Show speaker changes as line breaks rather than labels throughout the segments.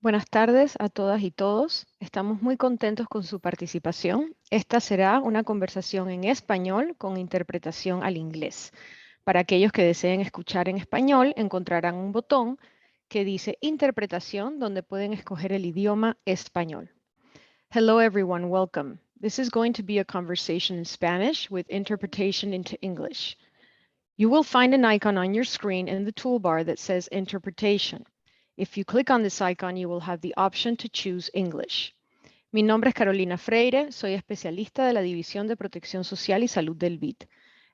Buenas tardes a todas y todos. Estamos muy contentos con su participación. Esta será una conversación en español con interpretación al inglés. Para aquellos que deseen escuchar en español, encontrarán un botón que dice Interpretación, donde pueden escoger el idioma español. Hello everyone, welcome. This is going to be a conversation in Spanish with interpretation into English. You will find an icon on your screen in the toolbar that says Interpretation. If you click on this icon, you will have the option to choose English. Mi nombre es Carolina Freire, soy especialista de la División de Protección Social y Salud del BID.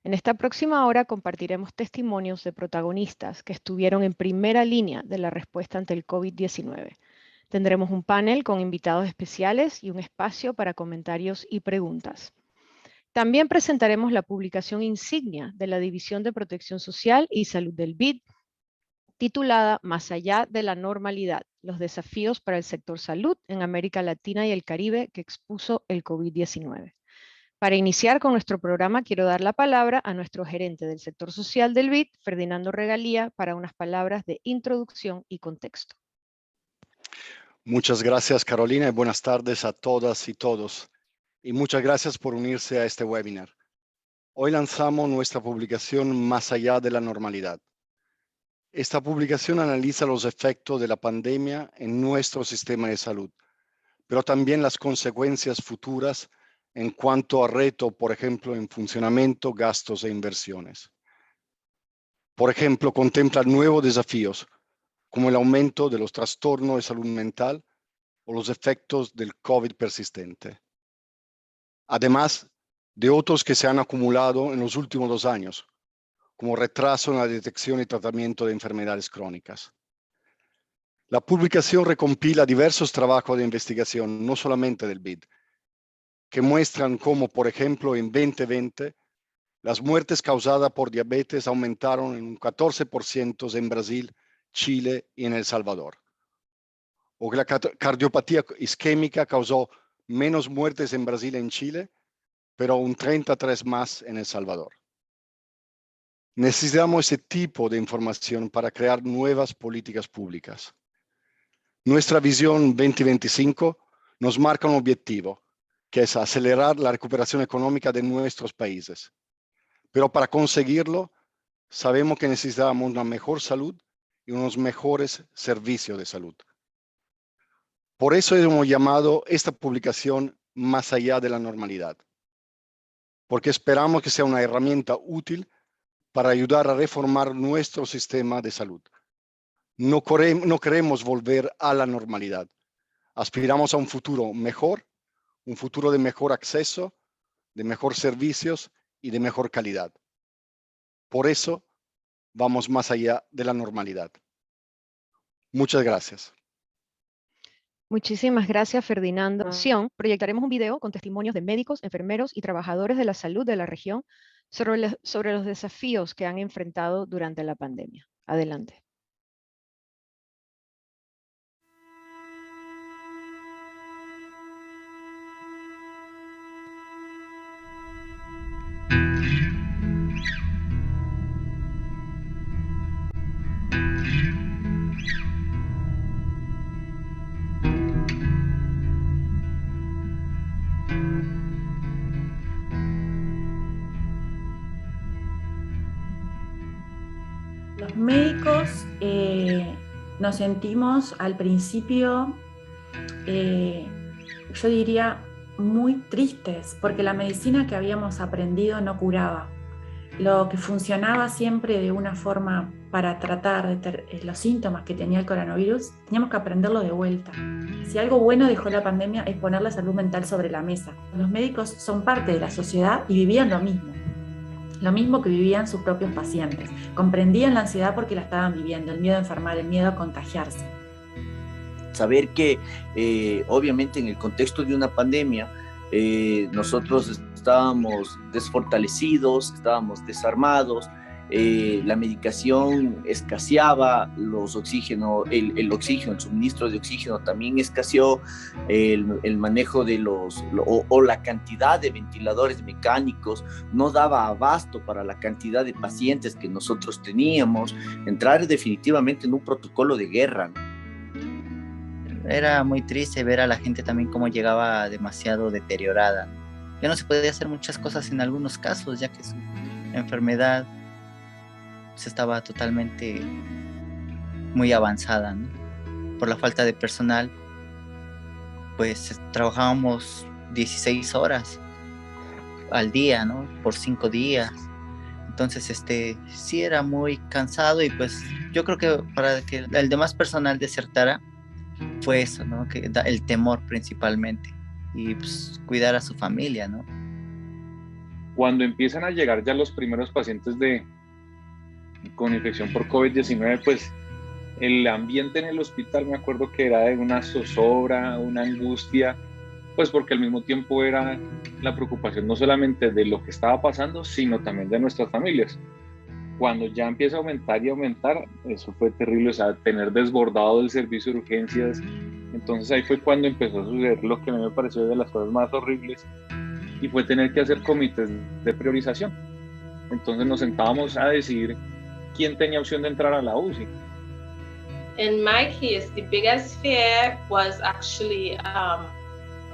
En esta próxima hora compartiremos testimonios de protagonistas que estuvieron en primera línea de la respuesta ante el COVID-19. Tendremos un panel con invitados especiales y un espacio para comentarios y preguntas. También presentaremos la publicación insignia de la División de Protección Social y Salud del BID, titulada Más allá de la normalidad, los desafíos para el sector salud en América Latina y el Caribe que expuso el COVID-19. Para iniciar con nuestro programa, quiero dar la palabra a nuestro gerente del sector social del BID, Ferdinando Regalía, para unas palabras de introducción y contexto.
Muchas gracias, Carolina, y buenas tardes a todas y todos. Y muchas gracias por unirse a este webinar. Hoy lanzamos nuestra publicación Más allá de la normalidad. Esta publicación analiza los efectos de la pandemia en nuestro sistema de salud, pero también las consecuencias futuras en cuanto a reto, por ejemplo, en funcionamiento, gastos e inversiones. Por ejemplo, contempla nuevos desafíos, como el aumento de los trastornos de salud mental o los efectos del COVID persistente. Además de otros que se han acumulado en los últimos 2 años, como retraso en la detección y tratamiento de enfermedades crónicas. La publicación recompila diversos trabajos de investigación, no solamente del BID, que muestran cómo, por ejemplo, en 2020, las muertes causadas por diabetes aumentaron en un 14% en Brasil, Chile y en El Salvador. O que la cardiopatía isquémica causó menos muertes en Brasil y en Chile, pero un 33 más en El Salvador. Necesitamos ese tipo de información para crear nuevas políticas públicas. Nuestra visión 2025 nos marca un objetivo, que es acelerar la recuperación económica de nuestros países. Pero para conseguirlo, sabemos que necesitamos una mejor salud y unos mejores servicios de salud. Por eso hemos llamado esta publicación Más allá de la normalidad, porque esperamos que sea una herramienta útil para ayudar a reformar nuestro sistema de salud. No queremos volver a la normalidad. Aspiramos a un futuro mejor, un futuro de mejor acceso, de mejor servicios y de mejor calidad. Por eso, vamos más allá de la normalidad. Muchas gracias.
Muchísimas gracias, Ferdinando. Proyectaremos un video con testimonios de médicos, enfermeros y trabajadores de la salud de la región sobre los desafíos que han enfrentado durante la pandemia. Adelante.
Los médicos nos sentimos al principio, yo diría, muy tristes, porque la medicina que habíamos aprendido no curaba. Lo que funcionaba siempre de una forma para tratar los síntomas que tenía el coronavirus, teníamos que aprenderlo de vuelta. Si algo bueno dejó la pandemia es poner la salud mental sobre la mesa. Los médicos son parte de la sociedad y vivían lo mismo que vivían sus propios pacientes. Comprendían la ansiedad porque la estaban viviendo, el miedo a enfermar, el miedo a contagiarse.
Saber que obviamente en el contexto de una pandemia nosotros estábamos desfortalecidos, estábamos desarmados, la medicación escaseaba, el oxígeno, el suministro de oxígeno también escaseó, el manejo de la cantidad de ventiladores mecánicos no daba abasto para la cantidad de pacientes que nosotros teníamos, entrar definitivamente en un protocolo de guerra, ¿no?
era muy triste ver a la gente también cómo llegaba demasiado deteriorada. Ya no se podía hacer muchas cosas en algunos casos, ya que su enfermedad se estaba totalmente muy avanzada, ¿no? Por la falta de personal, pues trabajábamos 16 horas al día, ¿no? Por 5 días. Entonces, sí era muy cansado y pues yo creo que para que el demás personal desertara fue eso, ¿no? Que el temor principalmente y pues cuidar a su familia, ¿no?
Cuando empiezan a llegar ya los primeros pacientes con infección por COVID-19, pues el ambiente en el hospital me acuerdo que era de una zozobra, una angustia, pues porque al mismo tiempo era la preocupación no solamente de lo que estaba pasando, sino también de nuestras familias. Cuando ya empieza a aumentar y aumentar, eso fue terrible, o sea, tener desbordado el servicio de urgencias. Entonces ahí fue cuando empezó a suceder lo que a mí me pareció de las cosas más horribles, y fue tener que hacer comités de priorización. Entonces nos sentábamos a decidir quién tenía opción de entrar a la UCI.
In my case, the biggest fear was actually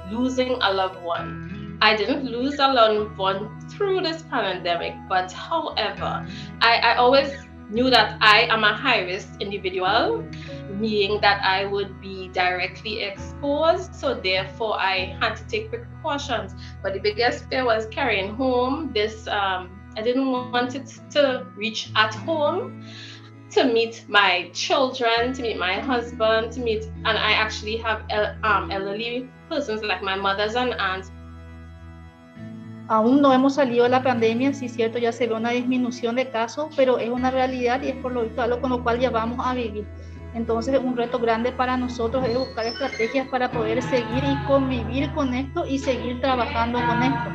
losing a loved one. I didn't lose a loved one through this pandemic, but however, I always knew that I am a high-risk individual, meaning that I would be directly exposed, so therefore I had to take precautions. But the biggest fear was carrying home this, I didn't want it to reach at home, to meet my children, to meet my husband, and I actually have elderly persons like my mothers and aunts.
Aún no hemos salido de la pandemia, sí es cierto, ya se ve una disminución de casos, pero es una realidad y es por lo visto algo con lo cual ya vamos a vivir. Entonces un reto grande para nosotros es buscar estrategias para poder seguir y convivir con esto y seguir trabajando con esto.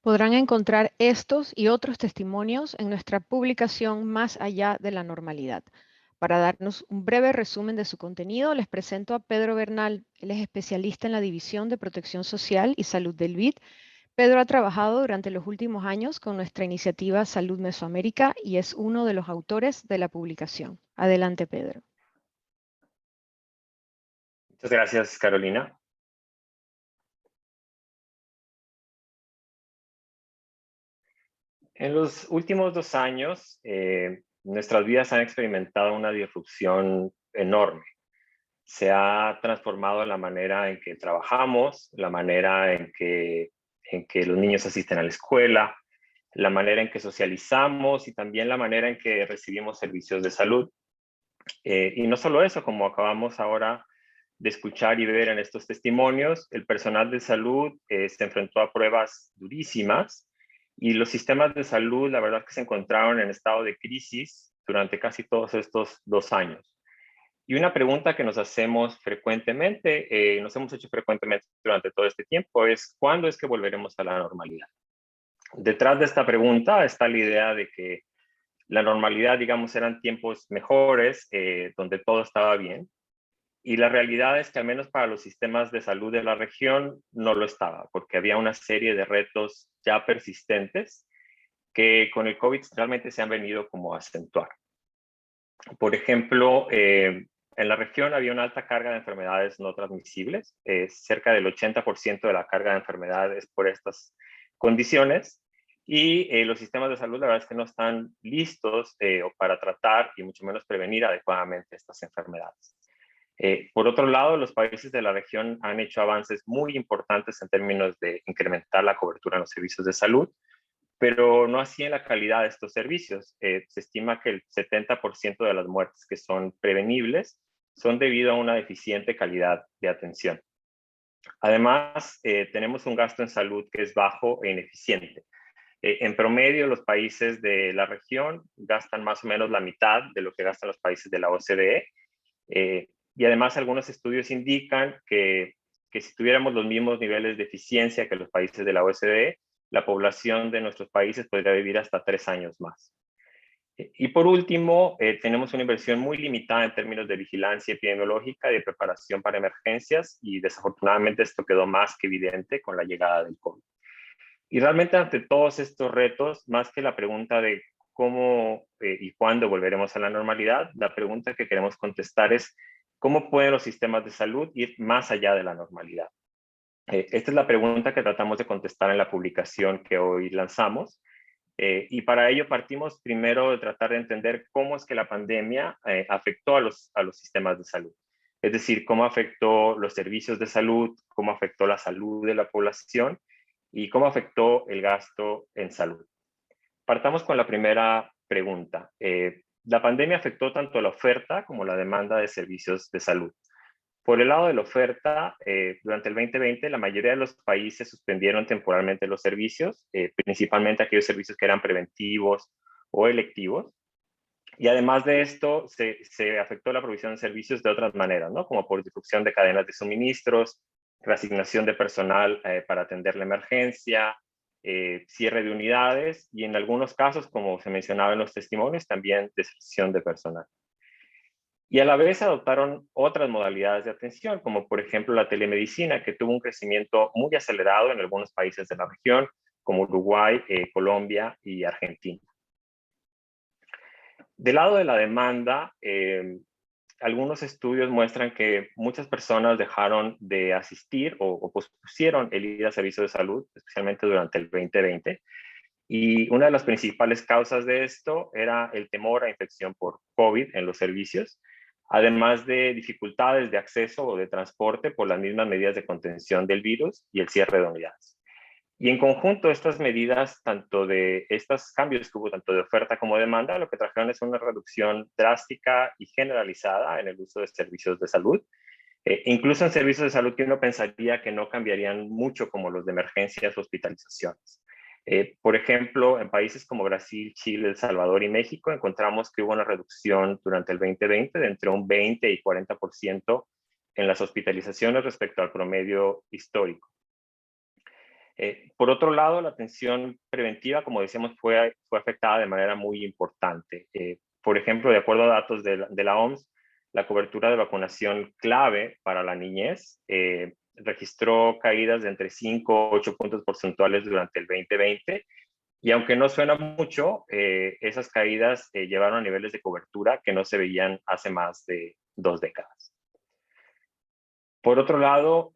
Podrán encontrar estos y otros testimonios en nuestra publicación Más allá de la normalidad. Para darnos un breve resumen de su contenido, les presento a Pedro Bernal. Él es especialista en la División de Protección Social y Salud del BID. Pedro ha trabajado durante los últimos años con nuestra iniciativa Salud Mesoamérica y es uno de los autores de la publicación. Adelante, Pedro.
Muchas gracias, Carolina. En los últimos 2 años, nuestras vidas han experimentado una disrupción enorme. Se ha transformado la manera en que trabajamos, la manera en que los niños asisten a la escuela, la manera en que socializamos y también la manera en que recibimos servicios de salud. Y no solo eso, como acabamos ahora de escuchar y ver en estos testimonios, el personal de salud se enfrentó a pruebas durísimas y los sistemas de salud, la verdad, que se encontraron en estado de crisis durante casi todos estos 2 años. Y una pregunta que nos hacemos frecuentemente, nos hemos hecho frecuentemente durante todo este tiempo, es ¿cuándo es que volveremos a la normalidad? Detrás de esta pregunta está la idea de que la normalidad, digamos, eran tiempos mejores, donde todo estaba bien. Y la realidad es que al menos para los sistemas de salud de la región no lo estaba, porque había una serie de retos ya persistentes que con el COVID realmente se han venido como a acentuar. Por ejemplo, en la región había una alta carga de enfermedades no transmisibles, cerca del 80% de la carga de enfermedades por estas condiciones, y los sistemas de salud la verdad es que no están listos para tratar y mucho menos prevenir adecuadamente estas enfermedades. Por otro lado, los países de la región han hecho avances muy importantes en términos de incrementar la cobertura en los servicios de salud, pero no así en la calidad de estos servicios. Se estima que el 70% de las muertes que son prevenibles son debido a una deficiente calidad de atención. Además, tenemos un gasto en salud que es bajo e ineficiente. En promedio, los países de la región gastan más o menos la mitad de lo que gastan los países de la OCDE. Y además, algunos estudios indican que si tuviéramos los mismos niveles de eficiencia que los países de la OCDE, la población de nuestros países podría vivir hasta 3 años más. Y por último, tenemos una inversión muy limitada en términos de vigilancia epidemiológica y de preparación para emergencias, y desafortunadamente esto quedó más que evidente con la llegada del COVID. Y realmente ante todos estos retos, más que la pregunta de cómo y cuándo volveremos a la normalidad, la pregunta que queremos contestar es cómo pueden los sistemas de salud ir más allá de la normalidad. Esta es la pregunta que tratamos de contestar en la publicación que hoy lanzamos. Y para ello partimos primero de tratar de entender cómo es que la pandemia afectó a los sistemas de salud. Es decir, cómo afectó los servicios de salud, cómo afectó la salud de la población y cómo afectó el gasto en salud. Partamos con la primera pregunta. La pandemia afectó tanto la oferta como la demanda de servicios de salud. Por el lado de la oferta, durante el 2020 la mayoría de los países suspendieron temporalmente los servicios, principalmente aquellos servicios que eran preventivos o electivos. Y además de esto, se afectó la provisión de servicios de otras maneras, ¿no? Como por disrupción de cadenas de suministros, reasignación de personal para atender la emergencia, cierre de unidades y en algunos casos, como se mencionaba en los testimonios, también deserción de personal. Y a la vez adoptaron otras modalidades de atención, como por ejemplo la telemedicina, que tuvo un crecimiento muy acelerado en algunos países de la región, como Uruguay, Colombia y Argentina. Del lado de la demanda, algunos estudios muestran que muchas personas dejaron de asistir o pospusieron el ir a servicios de salud, especialmente durante el 2020. Y una de las principales causas de esto era el temor a infección por COVID en los servicios, además de dificultades de acceso o de transporte por las mismas medidas de contención del virus y el cierre de unidades. Y en conjunto, estas medidas, tanto de estos cambios que hubo, tanto de oferta como de demanda, lo que trajeron es una reducción drástica y generalizada en el uso de servicios de salud, incluso en servicios de salud que uno pensaría que no cambiarían mucho, como los de emergencias o hospitalizaciones. Por ejemplo, en países como Brasil, Chile, El Salvador y México, encontramos que hubo una reducción durante el 2020 de entre un 20 y 40% en las hospitalizaciones respecto al promedio histórico. Por otro lado, la atención preventiva, como decíamos, fue afectada de manera muy importante. Por ejemplo, de acuerdo a datos de la OMS, la cobertura de vacunación clave para la niñez registró caídas de entre 5 o 8 puntos porcentuales durante el 2020. Y aunque no suena mucho, esas caídas llevaron a niveles de cobertura que no se veían hace más de 2 décadas. Por otro lado,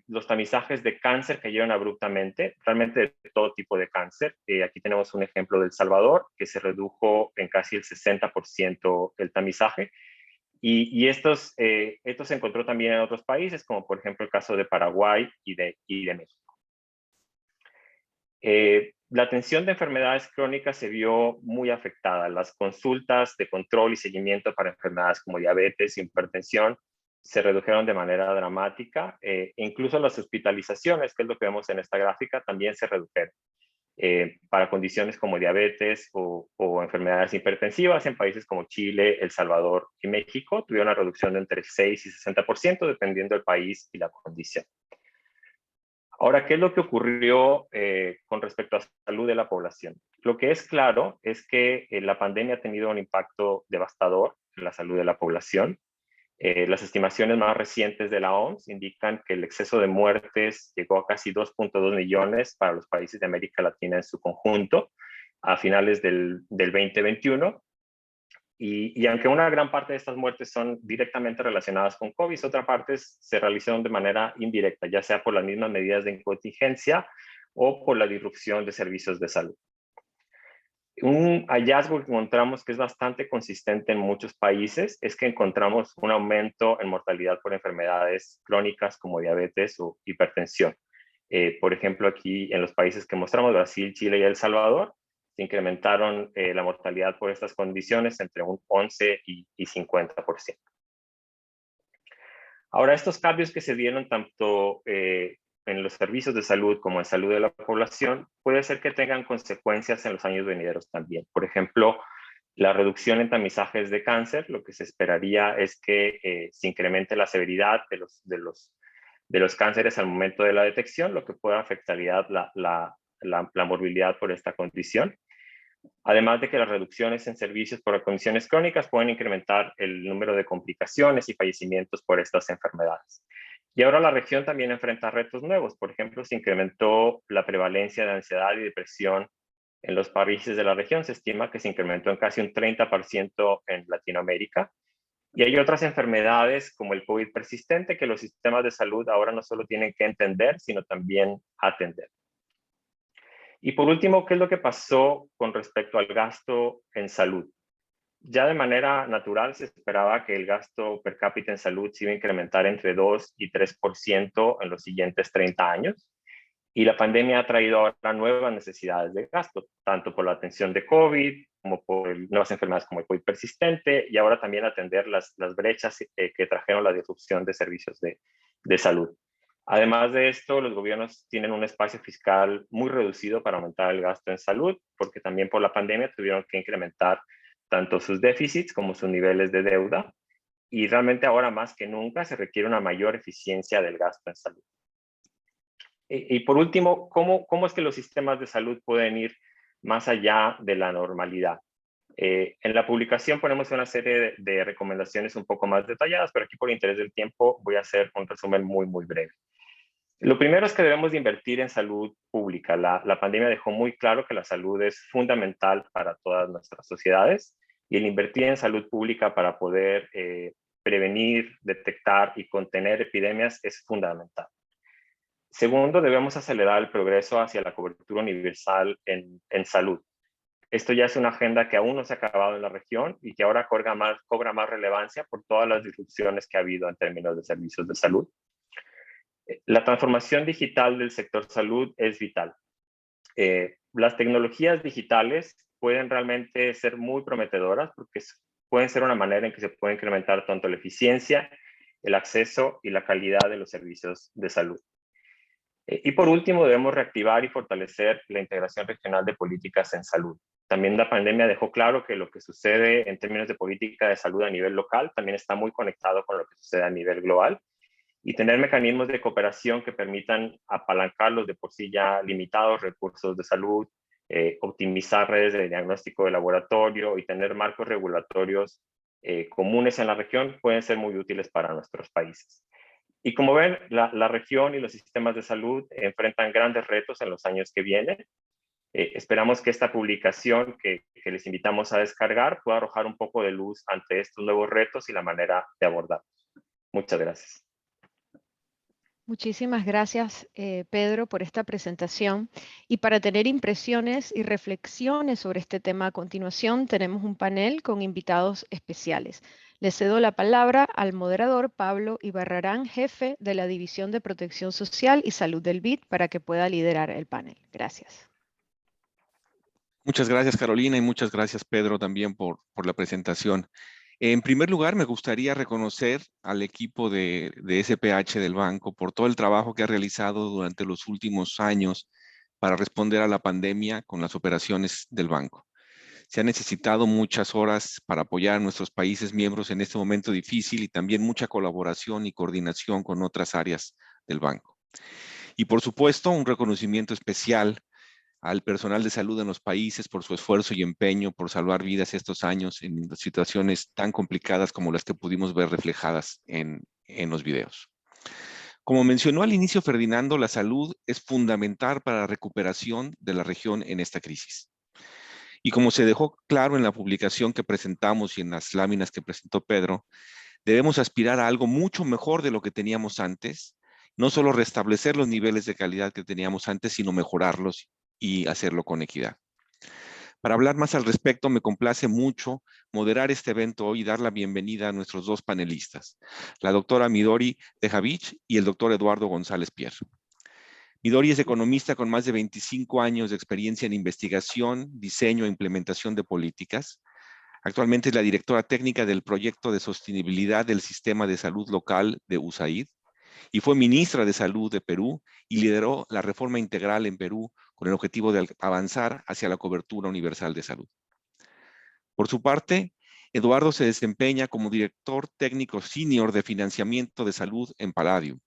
los tamizajes de cáncer cayeron abruptamente, realmente de todo tipo de cáncer. Aquí tenemos un ejemplo de El Salvador, que se redujo en casi el 60% el tamizaje. Y esto se encontró también en otros países, como por ejemplo el caso de Paraguay y de México. La atención de enfermedades crónicas se vio muy afectada. Las consultas de control y seguimiento para enfermedades como diabetes e hipertensión se redujeron de manera dramática. Incluso las hospitalizaciones, que es lo que vemos en esta gráfica, también se redujeron. Para condiciones como diabetes o enfermedades hipertensivas en países como Chile, El Salvador y México, tuvieron una reducción de entre 6 y 60% dependiendo del país y la condición. Ahora, ¿qué es lo que ocurrió con respecto a la salud de la población? Lo que es claro es que la pandemia ha tenido un impacto devastador en la salud de la población. Las estimaciones más recientes de la OMS indican que el exceso de muertes llegó a casi 2.2 millones para los países de América Latina en su conjunto a finales del 2021. Y aunque una gran parte de estas muertes son directamente relacionadas con COVID, otra parte se realizaron de manera indirecta, ya sea por las mismas medidas de contingencia o por la disrupción de servicios de salud. Un hallazgo que encontramos que es bastante consistente en muchos países es que encontramos un aumento en mortalidad por enfermedades crónicas como diabetes o hipertensión. Por ejemplo, aquí en los países que mostramos, Brasil, Chile y El Salvador, se incrementaron la mortalidad por estas condiciones entre un 11 y 50%. Ahora, estos cambios que se dieron tanto en los servicios de salud como en salud de la población, puede ser que tengan consecuencias en los años venideros también. Por ejemplo, la reducción en tamizajes de cáncer, lo que se esperaría es que se incremente la severidad de los cánceres al momento de la detección, lo que puede afectar la morbilidad por esta condición. Además de que las reducciones en servicios por condiciones crónicas pueden incrementar el número de complicaciones y fallecimientos por estas enfermedades. Y ahora la región también enfrenta retos nuevos. Por ejemplo, se incrementó la prevalencia de ansiedad y depresión en los países de la región. Se estima que se incrementó en casi un 30% en Latinoamérica. Y hay otras enfermedades como el COVID persistente que los sistemas de salud ahora no solo tienen que entender, sino también atender. Y por último, ¿qué es lo que pasó con respecto al gasto en salud? Ya de manera natural se esperaba que el gasto per cápita en salud se iba a incrementar entre 2 y 3% en los siguientes 30 años. Y la pandemia ha traído ahora nuevas necesidades de gasto, tanto por la atención de COVID, como por nuevas enfermedades como el COVID persistente, y ahora también atender las brechas que trajeron la disrupción de servicios de salud. Además de esto, los gobiernos tienen un espacio fiscal muy reducido para aumentar el gasto en salud, porque también por la pandemia tuvieron que incrementar tanto sus déficits como sus niveles de deuda, y realmente ahora más que nunca se requiere una mayor eficiencia del gasto en salud. Y por último, ¿cómo es que los sistemas de salud pueden ir más allá de la normalidad? En la publicación ponemos una serie de recomendaciones un poco más detalladas, pero aquí por interés del tiempo voy a hacer un resumen muy, muy breve. Lo primero es que debemos de invertir en salud pública. La pandemia dejó muy claro que la salud es fundamental para todas nuestras sociedades y el invertir en salud pública para poder prevenir, detectar y contener epidemias es fundamental. Segundo, debemos acelerar el progreso hacia la cobertura universal en salud. Esto ya es una agenda que aún no se ha acabado en la región y que ahora cobra más relevancia por todas las disrupciones que ha habido en términos de servicios de salud. La transformación digital del sector salud es vital. Las tecnologías digitales pueden realmente ser muy prometedoras porque pueden ser una manera en que se puede incrementar tanto la eficiencia, el acceso y la calidad de los servicios de salud. Y por último, debemos reactivar y fortalecer la integración regional de políticas en salud. También la pandemia dejó claro que lo que sucede en términos de política de salud a nivel local también está muy conectado con lo que sucede a nivel global. Y tener mecanismos de cooperación que permitan apalancar los de por sí ya limitados recursos de salud, optimizar redes de diagnóstico de laboratorio y tener marcos regulatorios comunes en la región pueden ser muy útiles para nuestros países. Y como ven, la región y los sistemas de salud enfrentan grandes retos en los años que vienen. Esperamos que esta publicación que les invitamos a descargar pueda arrojar un poco de luz ante estos nuevos retos y la manera de abordarlos. Muchas gracias.
Muchísimas gracias, Pedro, por esta presentación. Y para tener impresiones y reflexiones sobre este tema a continuación, tenemos un panel con invitados especiales. Le cedo la palabra al moderador Pablo Ibarrarán, jefe de la División de Protección Social y Salud del BID, para que pueda liderar el panel. Gracias.
Muchas gracias, Carolina, y muchas gracias, Pedro, también por la presentación. En primer lugar, me gustaría reconocer al equipo de SPH del banco por todo el trabajo que ha realizado durante los últimos años para responder a la pandemia con las operaciones del banco. Se han necesitado muchas horas para apoyar a nuestros países miembros en este momento difícil y también mucha colaboración y coordinación con otras áreas del banco. Y por supuesto, un reconocimiento especial al personal de salud en los países por su esfuerzo y empeño por salvar vidas estos años en situaciones tan complicadas como las que pudimos ver reflejadas en los videos. Como mencionó al inicio Ferdinando, la salud es fundamental para la recuperación de la región en esta crisis. Y como se dejó claro en la publicación que presentamos y en las láminas que presentó Pedro, debemos aspirar a algo mucho mejor de lo que teníamos antes, no solo restablecer los niveles de calidad que teníamos antes, sino mejorarlos y hacerlo con equidad. Para hablar más al respecto, me complace mucho moderar este evento hoy y dar la bienvenida a nuestros dos panelistas, la doctora Midori Tejavich y el doctor Eduardo González Pierre. Midori es economista con más de 25 años de experiencia en investigación, diseño e implementación de políticas. Actualmente es la directora técnica del proyecto de sostenibilidad del sistema de salud local de USAID y fue ministra de Salud de Perú y lideró la reforma integral en Perú con el objetivo de avanzar hacia la cobertura universal de salud. Por su parte, Eduardo se desempeña como director técnico senior de financiamiento de salud en Palladium.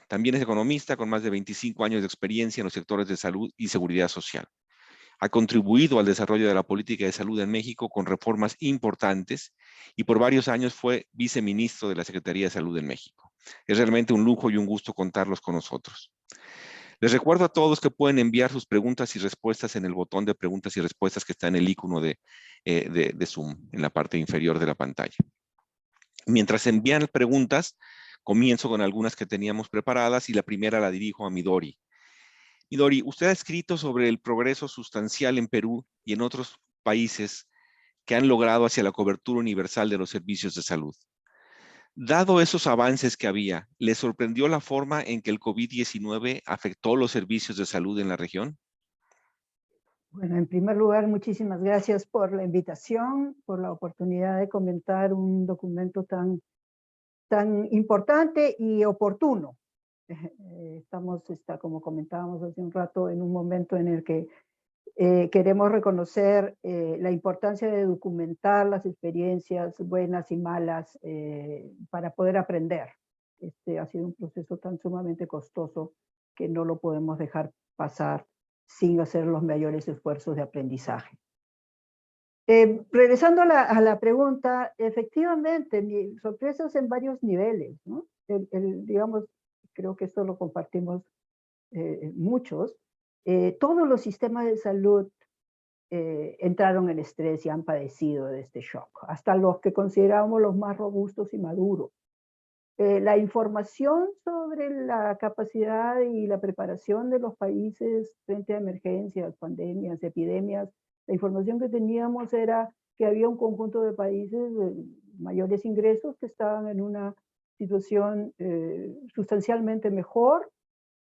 También es economista con más de 25 años de experiencia en los sectores de salud y seguridad social. Ha contribuido al desarrollo de la política de salud en México con reformas importantes y por varios años fue viceministro de la Secretaría de Salud en México. Es realmente un lujo y un gusto contarlos con nosotros. Les recuerdo a todos que pueden enviar sus preguntas y respuestas en el botón de preguntas y respuestas que está en el icono de Zoom, en la parte inferior de la pantalla. Mientras envían preguntas, comienzo con algunas que teníamos preparadas y la primera la dirijo a Midori. Midori, usted ha escrito sobre el progreso sustancial en Perú y en otros países que han logrado hacia la cobertura universal de los servicios de salud. Dado esos avances que había, ¿le sorprendió la forma en que el COVID-19 afectó los servicios de salud en la región?
Bueno, en primer lugar, muchísimas gracias por la invitación, por la oportunidad de comentar un documento tan importante y oportuno. Estamos, como comentábamos hace un rato, en un momento en el que queremos reconocer la importancia de documentar las experiencias buenas y malas para poder aprender. Este ha sido un proceso tan sumamente costoso que no lo podemos dejar pasar sin hacer los mayores esfuerzos de aprendizaje. Regresando a la pregunta, efectivamente, sorpresas en varios niveles, ¿no? Digamos, creo que esto lo compartimos muchos. Todos los sistemas de salud entraron en estrés y han padecido de este shock, hasta los que consideramos los más robustos y maduros. La información sobre la capacidad y la preparación de los países frente a emergencias, pandemias, epidemias, la información que teníamos era que había un conjunto de países de mayores ingresos que estaban en una situación sustancialmente mejor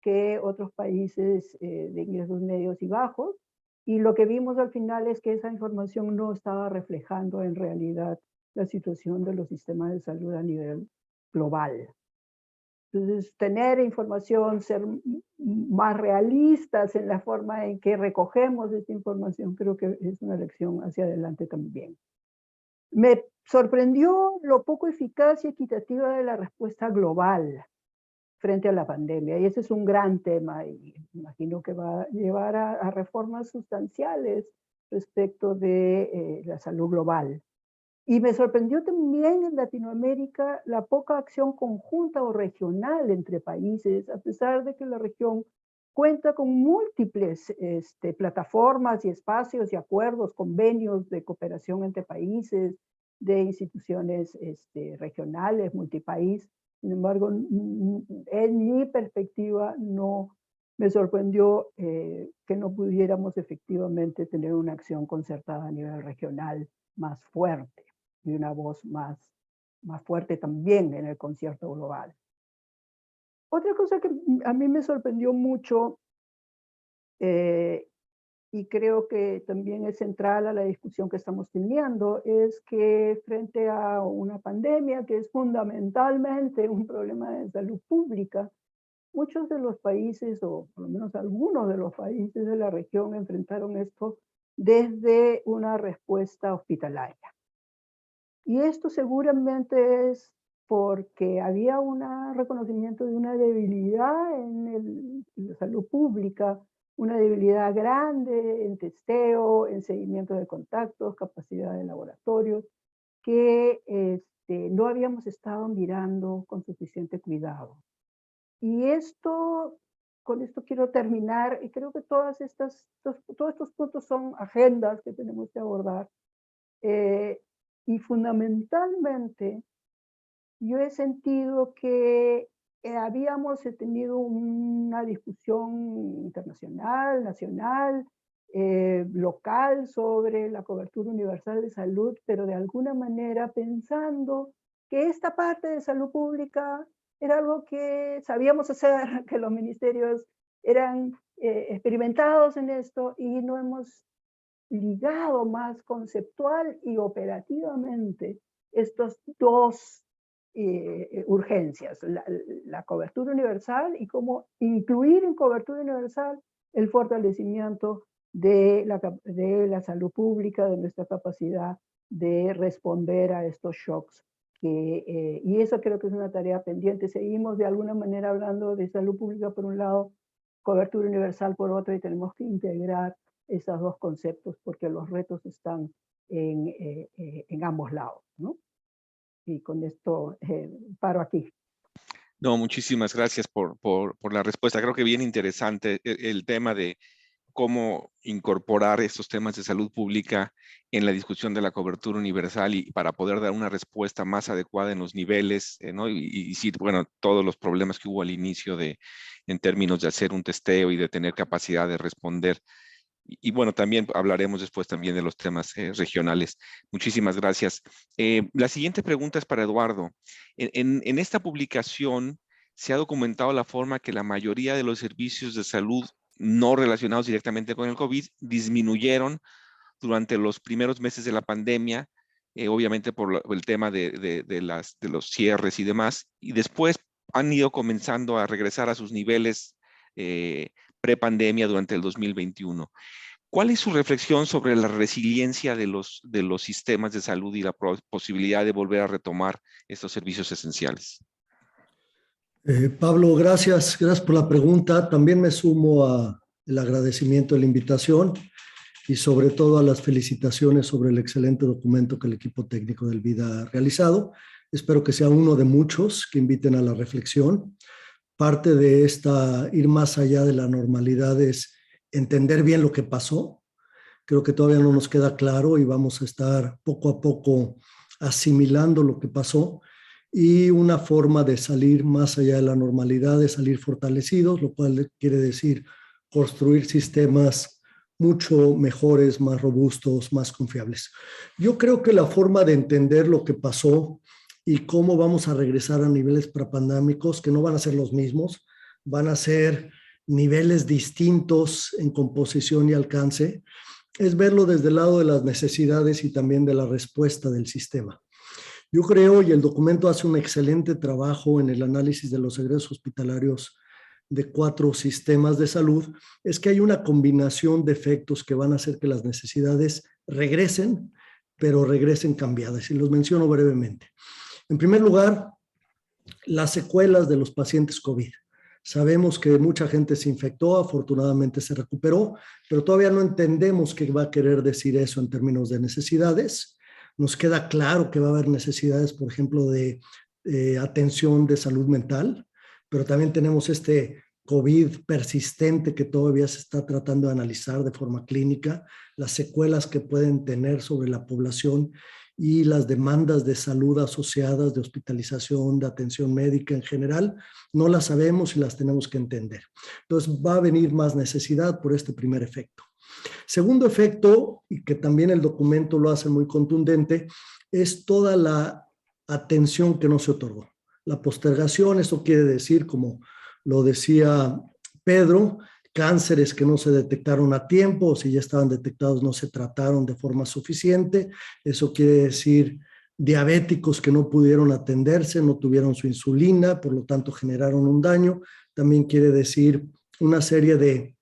que otros países de ingresos medios y bajos. Y lo que vimos al final es que esa información no estaba reflejando en realidad la situación de los sistemas de salud a nivel global. Entonces, tener información, ser más realistas en la forma en que recogemos esta información, creo que es una lección hacia adelante también. Me sorprendió lo poco eficaz y equitativa de la respuesta global frente a la pandemia, y ese es un gran tema, y imagino que va a llevar a reformas sustanciales respecto de la salud global. Y me sorprendió también en Latinoamérica la poca acción conjunta o regional entre países, a pesar de que la región cuenta con múltiples plataformas y espacios y acuerdos, convenios de cooperación entre países, de instituciones regionales, multipaís. Sin embargo, en mi perspectiva no me sorprendió que no pudiéramos efectivamente tener una acción concertada a nivel regional más fuerte y una voz más fuerte también en el concierto global. Otra cosa que a mí me sorprendió mucho y creo que también es central a la discusión que estamos teniendo, es que frente a una pandemia que es fundamentalmente un problema de salud pública, muchos de los países, o por lo menos algunos de los países de la región, enfrentaron esto desde una respuesta hospitalaria. Y esto seguramente es porque había un reconocimiento de una debilidad en la salud pública, una debilidad grande en testeo, en seguimiento de contactos, capacidad de laboratorios, que no habíamos estado mirando con suficiente cuidado. Y con esto quiero terminar, y creo que todos estos puntos son agendas que tenemos que abordar. Y fundamentalmente, yo he sentido que habíamos tenido una discusión internacional, nacional, local sobre la cobertura universal de salud, pero de alguna manera pensando que esta parte de salud pública era algo que sabíamos hacer, que los ministerios eran experimentados en esto y no hemos ligado más conceptual y operativamente estos dos urgencias, la cobertura universal y cómo incluir en cobertura universal el fortalecimiento de la salud pública, de nuestra capacidad de responder a estos shocks. Y eso creo que es una tarea pendiente. Seguimos de alguna manera hablando de salud pública por un lado, cobertura universal por otro, y tenemos que integrar esos dos conceptos, porque los retos están en ambos lados, ¿no? Y con esto paro aquí.
No, muchísimas gracias por la respuesta. Creo que bien interesante el tema de cómo incorporar estos temas de salud pública en la discusión de la cobertura universal y para poder dar una respuesta más adecuada en los niveles, ¿no? Y sí, bueno, todos los problemas que hubo al inicio en términos de hacer un testeo y de tener capacidad de responder. Y bueno, también hablaremos después también de los temas regionales. Muchísimas gracias. La siguiente pregunta es para Eduardo. En esta publicación se ha documentado la forma que la mayoría de los servicios de salud no relacionados directamente con el COVID disminuyeron durante los primeros meses de la pandemia, obviamente por el tema de los cierres y demás, y después han ido comenzando a regresar a sus niveles prepandemia durante el 2021. ¿Cuál es su reflexión sobre la resiliencia de los sistemas de salud y la posibilidad de volver a retomar estos servicios esenciales?
Pablo, gracias por la pregunta. También me sumo al agradecimiento de la invitación y sobre todo a las felicitaciones sobre el excelente documento que el equipo técnico del VIDA ha realizado. Espero que sea uno de muchos que inviten a la reflexión. Parte de ir más allá de la normalidad es entender bien lo que pasó. Creo que todavía no nos queda claro y vamos a estar poco a poco asimilando lo que pasó. Y una forma de salir más allá de la normalidad, de salir fortalecidos, lo cual quiere decir construir sistemas mucho mejores, más robustos, más confiables. Yo creo que la forma de entender lo que pasó y cómo vamos a regresar a niveles prepandémicos, que no van a ser los mismos, van a ser niveles distintos en composición y alcance, es verlo desde el lado de las necesidades y también de la respuesta del sistema. Yo creo, y el documento hace un excelente trabajo en el análisis de los egresos hospitalarios de 4 sistemas de salud, es que hay una combinación de efectos que van a hacer que las necesidades regresen, pero regresen cambiadas, y los menciono brevemente. En primer lugar, las secuelas de los pacientes COVID. Sabemos que mucha gente se infectó, afortunadamente se recuperó, pero todavía no entendemos qué va a querer decir eso en términos de necesidades. Nos queda claro que va a haber necesidades, por ejemplo, de atención de salud mental, pero también tenemos este COVID persistente que todavía se está tratando de analizar de forma clínica, las secuelas que pueden tener sobre la población y las demandas de salud asociadas, de hospitalización, de atención médica en general, no las sabemos y las tenemos que entender. Entonces va a venir más necesidad por este primer efecto. Segundo efecto, y que también el documento lo hace muy contundente, es toda la atención que no se otorgó. La postergación, eso quiere decir, como lo decía Pedro, cánceres que no se detectaron a tiempo, o si ya estaban detectados no se trataron de forma suficiente. Eso quiere decir diabéticos que no pudieron atenderse, no tuvieron su insulina, por lo tanto generaron un daño. También quiere decir una serie de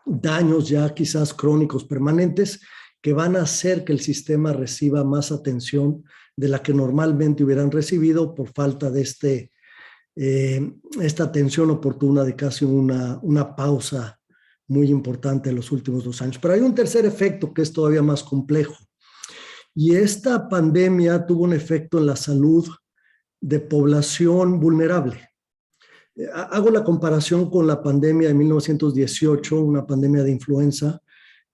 daños ya quizás crónicos permanentes que van a hacer que el sistema reciba más atención de la que normalmente hubieran recibido por falta de esta atención oportuna de casi una pausa muy importante en los últimos 2 años. Pero hay un tercer efecto que es todavía más complejo, y esta pandemia tuvo un efecto en la salud de población vulnerable. Hago la comparación con la pandemia de 1918, una pandemia de influenza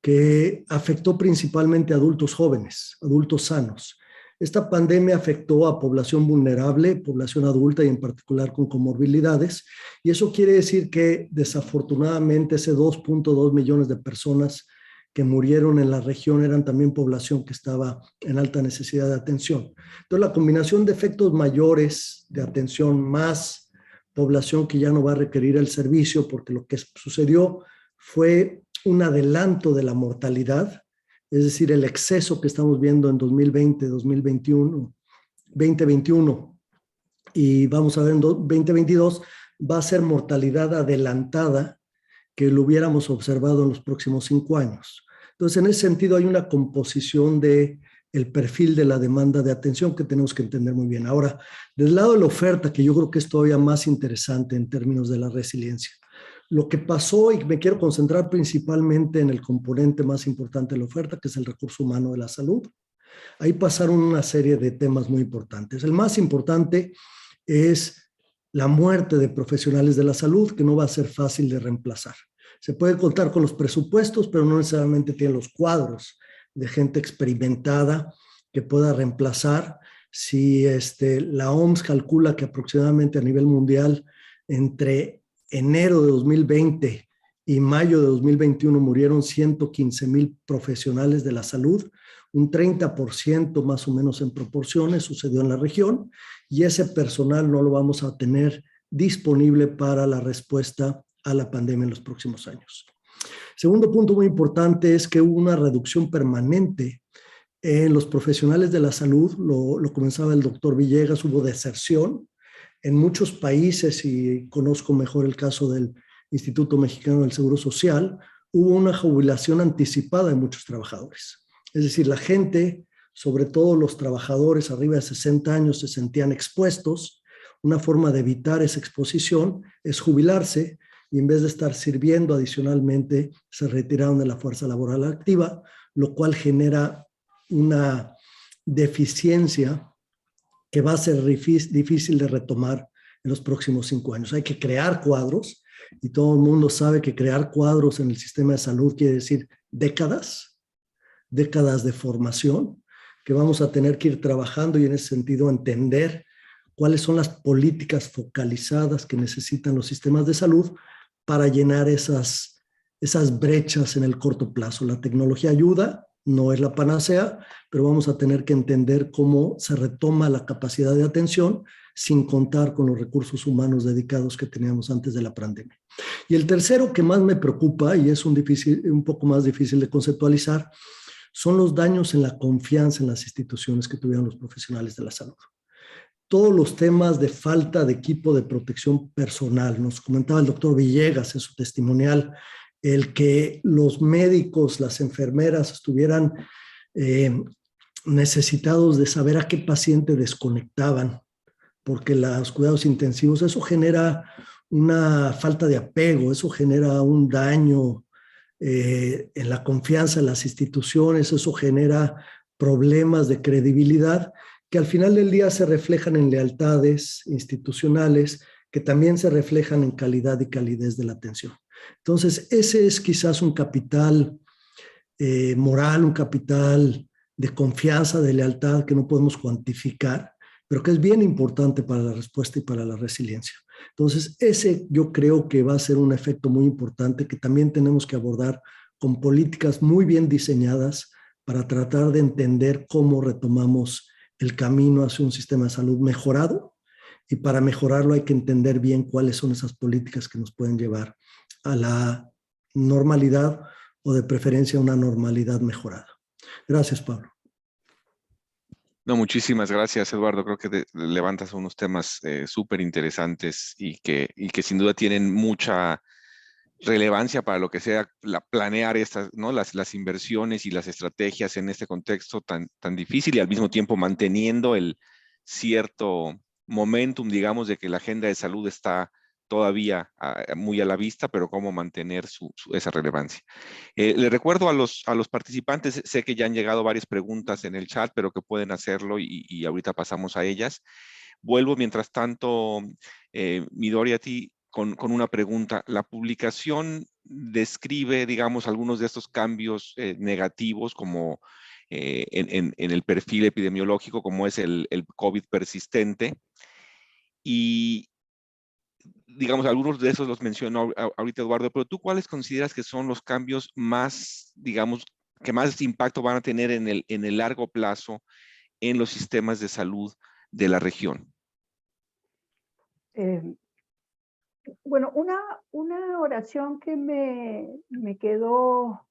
que afectó principalmente a adultos jóvenes, adultos sanos. Esta pandemia afectó a población vulnerable, población adulta y en particular con comorbilidades, y eso quiere decir que desafortunadamente ese 2.2 millones de personas que murieron en la región eran también población que estaba en alta necesidad de atención. Entonces la combinación de efectos mayores de atención más población que ya no va a requerir el servicio, porque lo que sucedió fue un adelanto de la mortalidad, es decir, el exceso que estamos viendo en 2020, 2021 y vamos a ver en 2022, va a ser mortalidad adelantada que lo hubiéramos observado en los próximos 5 años. Entonces, en ese sentido hay una composición de el perfil de la demanda de atención que tenemos que entender muy bien. Ahora, del lado de la oferta, que yo creo que es todavía más interesante en términos de la resiliencia. Lo que pasó, y me quiero concentrar principalmente en el componente más importante de la oferta, que es el recurso humano de la salud. Ahí pasaron una serie de temas muy importantes. El más importante es la muerte de profesionales de la salud, que no va a ser fácil de reemplazar. Se puede contar con los presupuestos, pero no necesariamente tiene los cuadros de gente experimentada que pueda reemplazar. Si la OMS calcula que aproximadamente a nivel mundial entre enero de 2020 y mayo de 2021 murieron 115,000 profesionales de la salud, un 30% más o menos en proporciones sucedió en la región, y ese personal no lo vamos a tener disponible para la respuesta a la pandemia en los próximos años. Segundo punto muy importante es que hubo una reducción permanente en los profesionales de la salud. Lo comenzaba el doctor Villegas, hubo deserción en muchos países, y conozco mejor el caso del Instituto Mexicano del Seguro Social. Hubo una jubilación anticipada de muchos trabajadores. Es decir, la gente, sobre todo los trabajadores arriba de 60 años, se sentían expuestos. Una forma de evitar esa exposición es jubilarse, y en vez de estar sirviendo adicionalmente, se retiraron de la fuerza laboral activa, lo cual genera una deficiencia que va a ser difícil de retomar en los próximos 5 años. Hay que crear cuadros, y todo el mundo sabe que crear cuadros en el sistema de salud quiere decir décadas de formación, que vamos a tener que ir trabajando, y en ese sentido entender cuáles son las políticas focalizadas que necesitan los sistemas de salud para llenar esas brechas en el corto plazo. La tecnología ayuda, no es la panacea, pero vamos a tener que entender cómo se retoma la capacidad de atención sin contar con los recursos humanos dedicados que teníamos antes de la pandemia. Y el tercero, que más me preocupa y es un poco más difícil de conceptualizar, son los daños en la confianza en las instituciones que tuvieron los profesionales de la salud. Todos los temas de falta de equipo de protección personal. Nos comentaba el doctor Villegas en su testimonial, el que los médicos, las enfermeras estuvieran necesitados de saber a qué paciente desconectaban, porque los cuidados intensivos, eso genera una falta de apego, eso genera un daño en la confianza en las instituciones, eso genera problemas de credibilidad que al final del día se reflejan en lealtades institucionales, que también se reflejan en calidad y calidez de la atención. Entonces, ese es quizás un capital moral, un capital de confianza, de lealtad que no podemos cuantificar, pero que es bien importante para la respuesta y para la resiliencia. Entonces, ese yo creo que va a ser un efecto muy importante que también tenemos que abordar con políticas muy bien diseñadas para tratar de entender cómo retomamos el camino hacia un sistema de salud mejorado, y para mejorarlo hay que entender bien cuáles son esas políticas que nos pueden llevar a la normalidad, o de preferencia a una normalidad mejorada. Gracias, Pablo.
No, muchísimas gracias, Eduardo. Creo que levantas unos temas súper interesantes y que sin duda tienen mucha relevancia para lo que sea planear estas, ¿no? las inversiones y las estrategias en este contexto tan difícil, y al mismo tiempo manteniendo el cierto momentum, digamos, de que la agenda de salud está todavía muy a la vista, pero cómo mantener esa relevancia. Le recuerdo a los participantes, sé que ya han llegado varias preguntas en el chat, pero que pueden hacerlo y ahorita pasamos a ellas. Vuelvo mientras tanto, Midori, a ti con una pregunta. La publicación describe, digamos, algunos de estos cambios negativos como en el perfil epidemiológico, como es el COVID persistente, y digamos, algunos de esos los mencionó ahorita Eduardo, pero ¿tú cuáles consideras que son los cambios más, digamos, que más impacto van a tener en el largo plazo en los sistemas de salud de la región?
Bueno, una oración que me quedó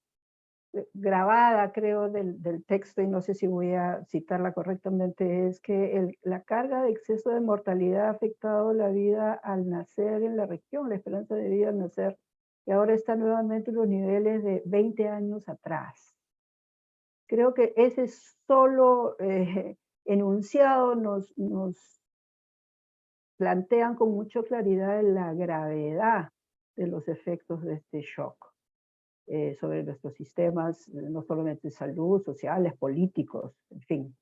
grabada, creo, del texto, y no sé si voy a citarla correctamente, es que la carga de exceso de mortalidad ha afectado la vida al nacer en la región, la esperanza de vida al nacer, y ahora está nuevamente en los niveles de 20 años atrás. Creo que ese solo enunciado nos plantean con mucha claridad la gravedad de los efectos de este shock sobre nuestros sistemas, no solamente de salud, sociales, políticos, en fin.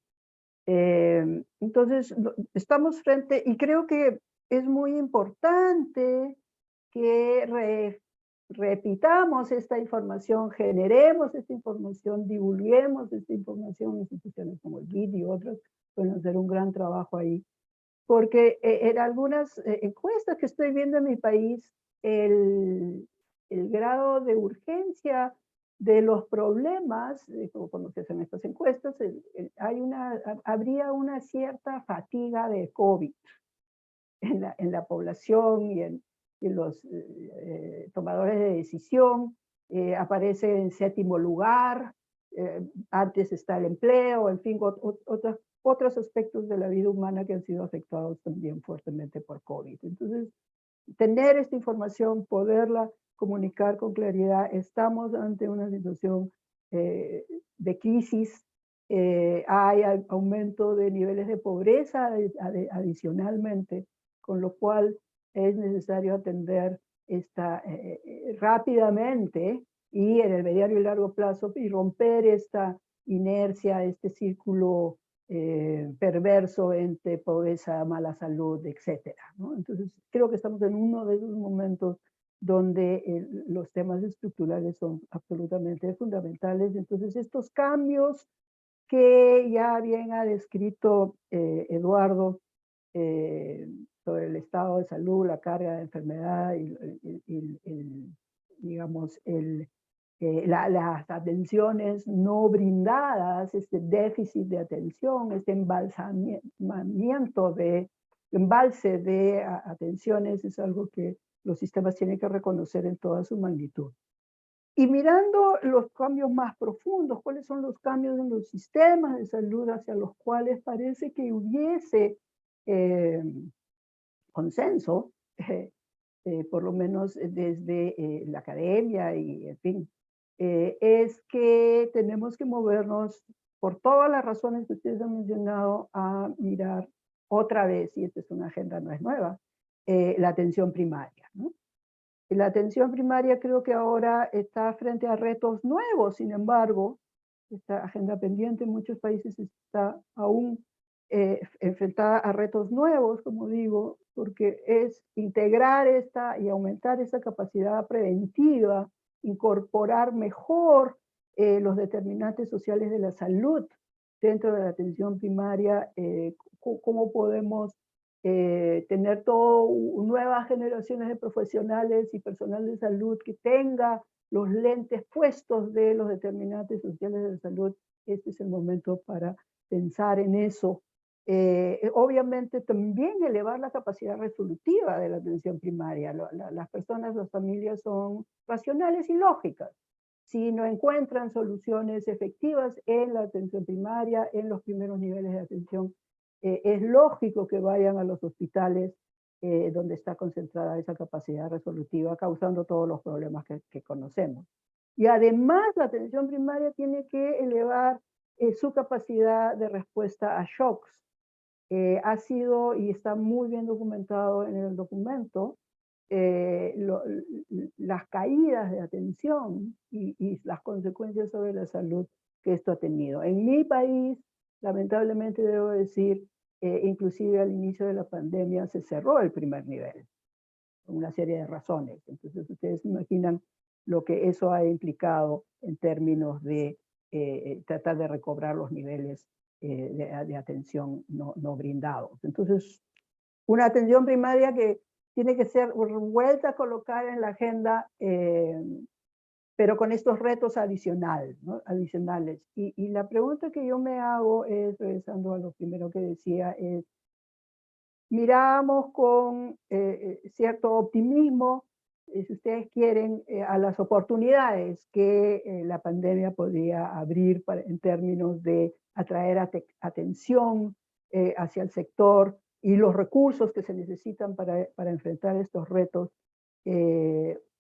Entonces, estamos frente, y creo que es muy importante que repitamos esta información, generemos esta información, divulguemos esta información. Instituciones como el BID y otras pueden hacer un gran trabajo ahí. Porque en algunas encuestas que estoy viendo en mi país, el grado de urgencia de los problemas, como cuando se hacen estas encuestas, habría una cierta fatiga de COVID en la población y en los tomadores de decisión. Aparece en séptimo lugar, antes está el empleo, en fin, otros aspectos de la vida humana que han sido afectados también fuertemente por COVID. Entonces, tener esta información, poderla comunicar con claridad. Estamos ante una situación de crisis, hay aumento de niveles de pobreza adicionalmente, con lo cual es necesario atender rápidamente y en el mediano y largo plazo y romper esta inercia, este círculo perverso entre pobreza, mala salud, etcétera, ¿no? Entonces, creo que estamos en uno de esos momentos donde los temas estructurales son absolutamente fundamentales. Entonces, estos cambios que ya bien ha descrito Eduardo sobre el estado de salud, la carga de enfermedad digamos, las atenciones no brindadas, este déficit de atención, este embalse de atenciones es algo que los sistemas tienen que reconocer en toda su magnitud. Y mirando los cambios más profundos, ¿cuáles son los cambios en los sistemas de salud hacia los cuales parece que hubiese consenso, por lo menos desde la academia y en fin, es que tenemos que movernos por todas las razones que ustedes han mencionado a mirar otra vez, y esta es una agenda, no es nueva, la atención primaria, ¿no? Y la atención primaria creo que ahora está frente a retos nuevos. Sin embargo, esta agenda pendiente en muchos países está aún enfrentada a retos nuevos, como digo, porque es integrar y aumentar esa capacidad preventiva, incorporar mejor los determinantes sociales de la salud dentro de la atención primaria, cómo podemos tener nuevas generaciones de profesionales y personal de salud que tenga los lentes puestos de los determinantes sociales de la salud. Este es el momento para pensar en eso. Obviamente también elevar la capacidad resolutiva de la atención primaria. Las personas, las familias son racionales y lógicas. Si no encuentran soluciones efectivas en la atención primaria, en los primeros niveles de atención, es lógico que vayan a los hospitales donde está concentrada esa capacidad resolutiva, causando todos los problemas que conocemos. Y además la atención primaria tiene que elevar su capacidad de respuesta a shocks. Ha sido y está muy bien documentado en el documento las caídas de atención y las consecuencias sobre la salud que esto ha tenido. En mi país, lamentablemente debo decir, inclusive al inicio de la pandemia se cerró el primer nivel, por una serie de razones. Entonces ustedes se imaginan lo que eso ha implicado en términos de tratar de recobrar los niveles de atención no brindados. Entonces, una atención primaria que tiene que ser vuelta a colocar en la agenda, pero con estos retos adicionales. Y la pregunta que yo me hago es, regresando a lo primero que decía, es, miramos con cierto optimismo, si ustedes quieren, a las oportunidades que la pandemia podría abrir en términos de atraer atención hacia el sector y los recursos que se necesitan para enfrentar estos retos.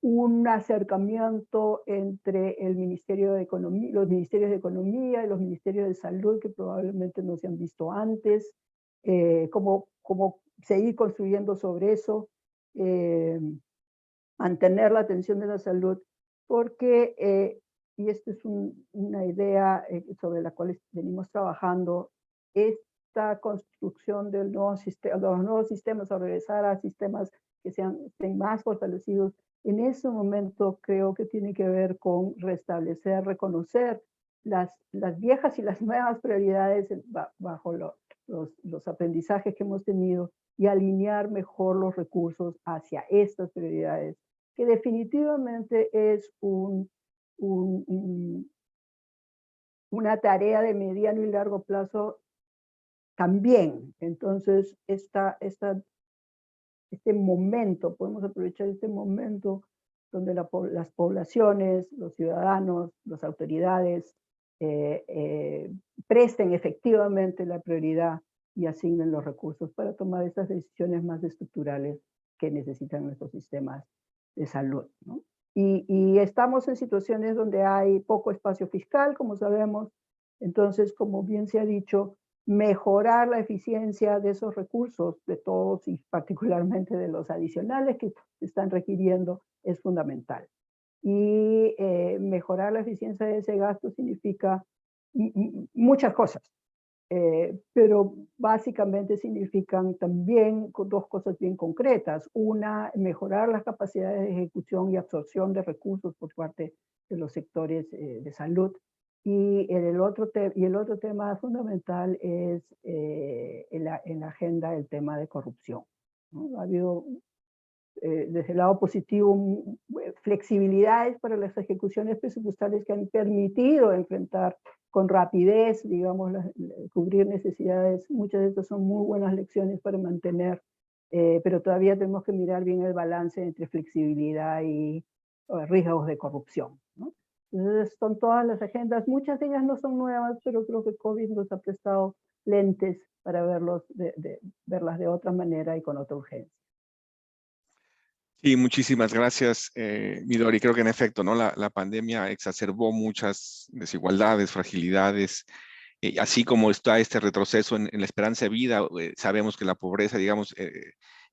Un acercamiento entre el Ministerio de Economía, los Ministerios de Economía y los Ministerios de Salud que probablemente no se han visto antes, cómo seguir construyendo sobre eso. mantener la atención de la salud, porque, y esta es una idea sobre la cual venimos trabajando, esta construcción de los nuevos sistemas, o regresar a sistemas que estén más fortalecidos, en ese momento creo que tiene que ver con restablecer, reconocer las viejas y las nuevas prioridades bajo los aprendizajes que hemos tenido y alinear mejor los recursos hacia estas prioridades, que definitivamente es una tarea de mediano y largo plazo también. Entonces, este momento, podemos aprovechar este momento donde las poblaciones, los ciudadanos, las autoridades presten efectivamente la prioridad y asignen los recursos para tomar estas decisiones más estructurales que necesitan nuestros sistemas de salud, ¿no? Y estamos en situaciones donde hay poco espacio fiscal, como sabemos. Entonces, como bien se ha dicho, mejorar la eficiencia de esos recursos, de todos y particularmente de los adicionales que se están requiriendo, es fundamental. Y mejorar la eficiencia de ese gasto significa muchas cosas, pero básicamente significan también dos cosas bien concretas. Una, mejorar las capacidades de ejecución y absorción de recursos por parte de los sectores de salud. Y el otro tema fundamental es en la agenda el tema de corrupción, ¿no? Ha habido desde el lado positivo flexibilidades para las ejecuciones presupuestales que han permitido enfrentar con rapidez, digamos, cubrir necesidades. Muchas de estas son muy buenas lecciones para mantener, pero todavía tenemos que mirar bien el balance entre flexibilidad y riesgos de corrupción, ¿no? Entonces, son todas las agendas, muchas de ellas no son nuevas, pero creo que COVID nos ha prestado lentes para verlas de otra manera y con otra urgencia.
Sí, muchísimas gracias, Midori. Creo que en efecto, ¿no? La pandemia exacerbó muchas desigualdades, fragilidades, así como está este retroceso en la esperanza de vida. Sabemos que la pobreza, digamos,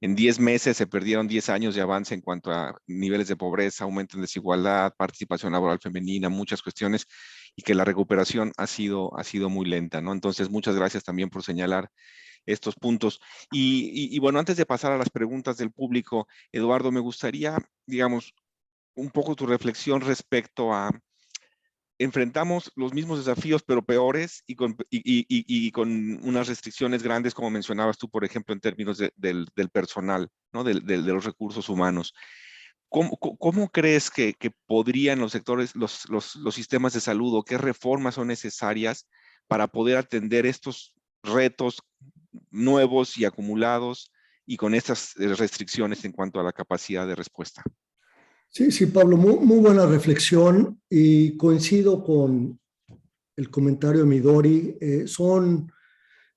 en 10 meses se perdieron 10 años de avance en cuanto a niveles de pobreza, aumento en desigualdad, participación laboral femenina, muchas cuestiones, y que la recuperación ha sido muy lenta, ¿no? Entonces, muchas gracias también por señalar estos puntos. Y bueno, antes de pasar a las preguntas del público, Eduardo, me gustaría, digamos, un poco tu reflexión respecto a enfrentamos los mismos desafíos, pero peores y con unas restricciones grandes, como mencionabas tú, por ejemplo, en términos del personal, ¿no? de los recursos humanos. ¿Cómo crees que podrían los sectores, los sistemas de salud, o qué reformas son necesarias para poder atender estos retos nuevos y acumulados y con estas restricciones en cuanto a la capacidad de respuesta?
Sí, Pablo, muy buena reflexión, y coincido con el comentario de Midori. Son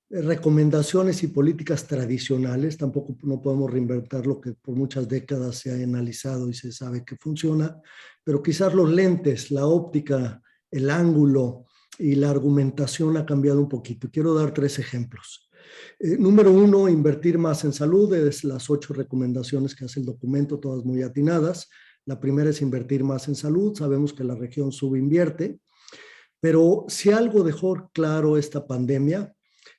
recomendaciones y políticas tradicionales, tampoco no podemos reinventar lo que por muchas décadas se ha analizado y se sabe que funciona, pero quizás los lentes, la óptica, el ángulo y la argumentación ha cambiado un poquito. Quiero dar 3 ejemplos. Número 1, invertir más en salud. Es las 8 recomendaciones que hace el documento, todas muy atinadas. La primera es invertir más en salud. Sabemos que la región subinvierte, pero si algo dejó claro esta pandemia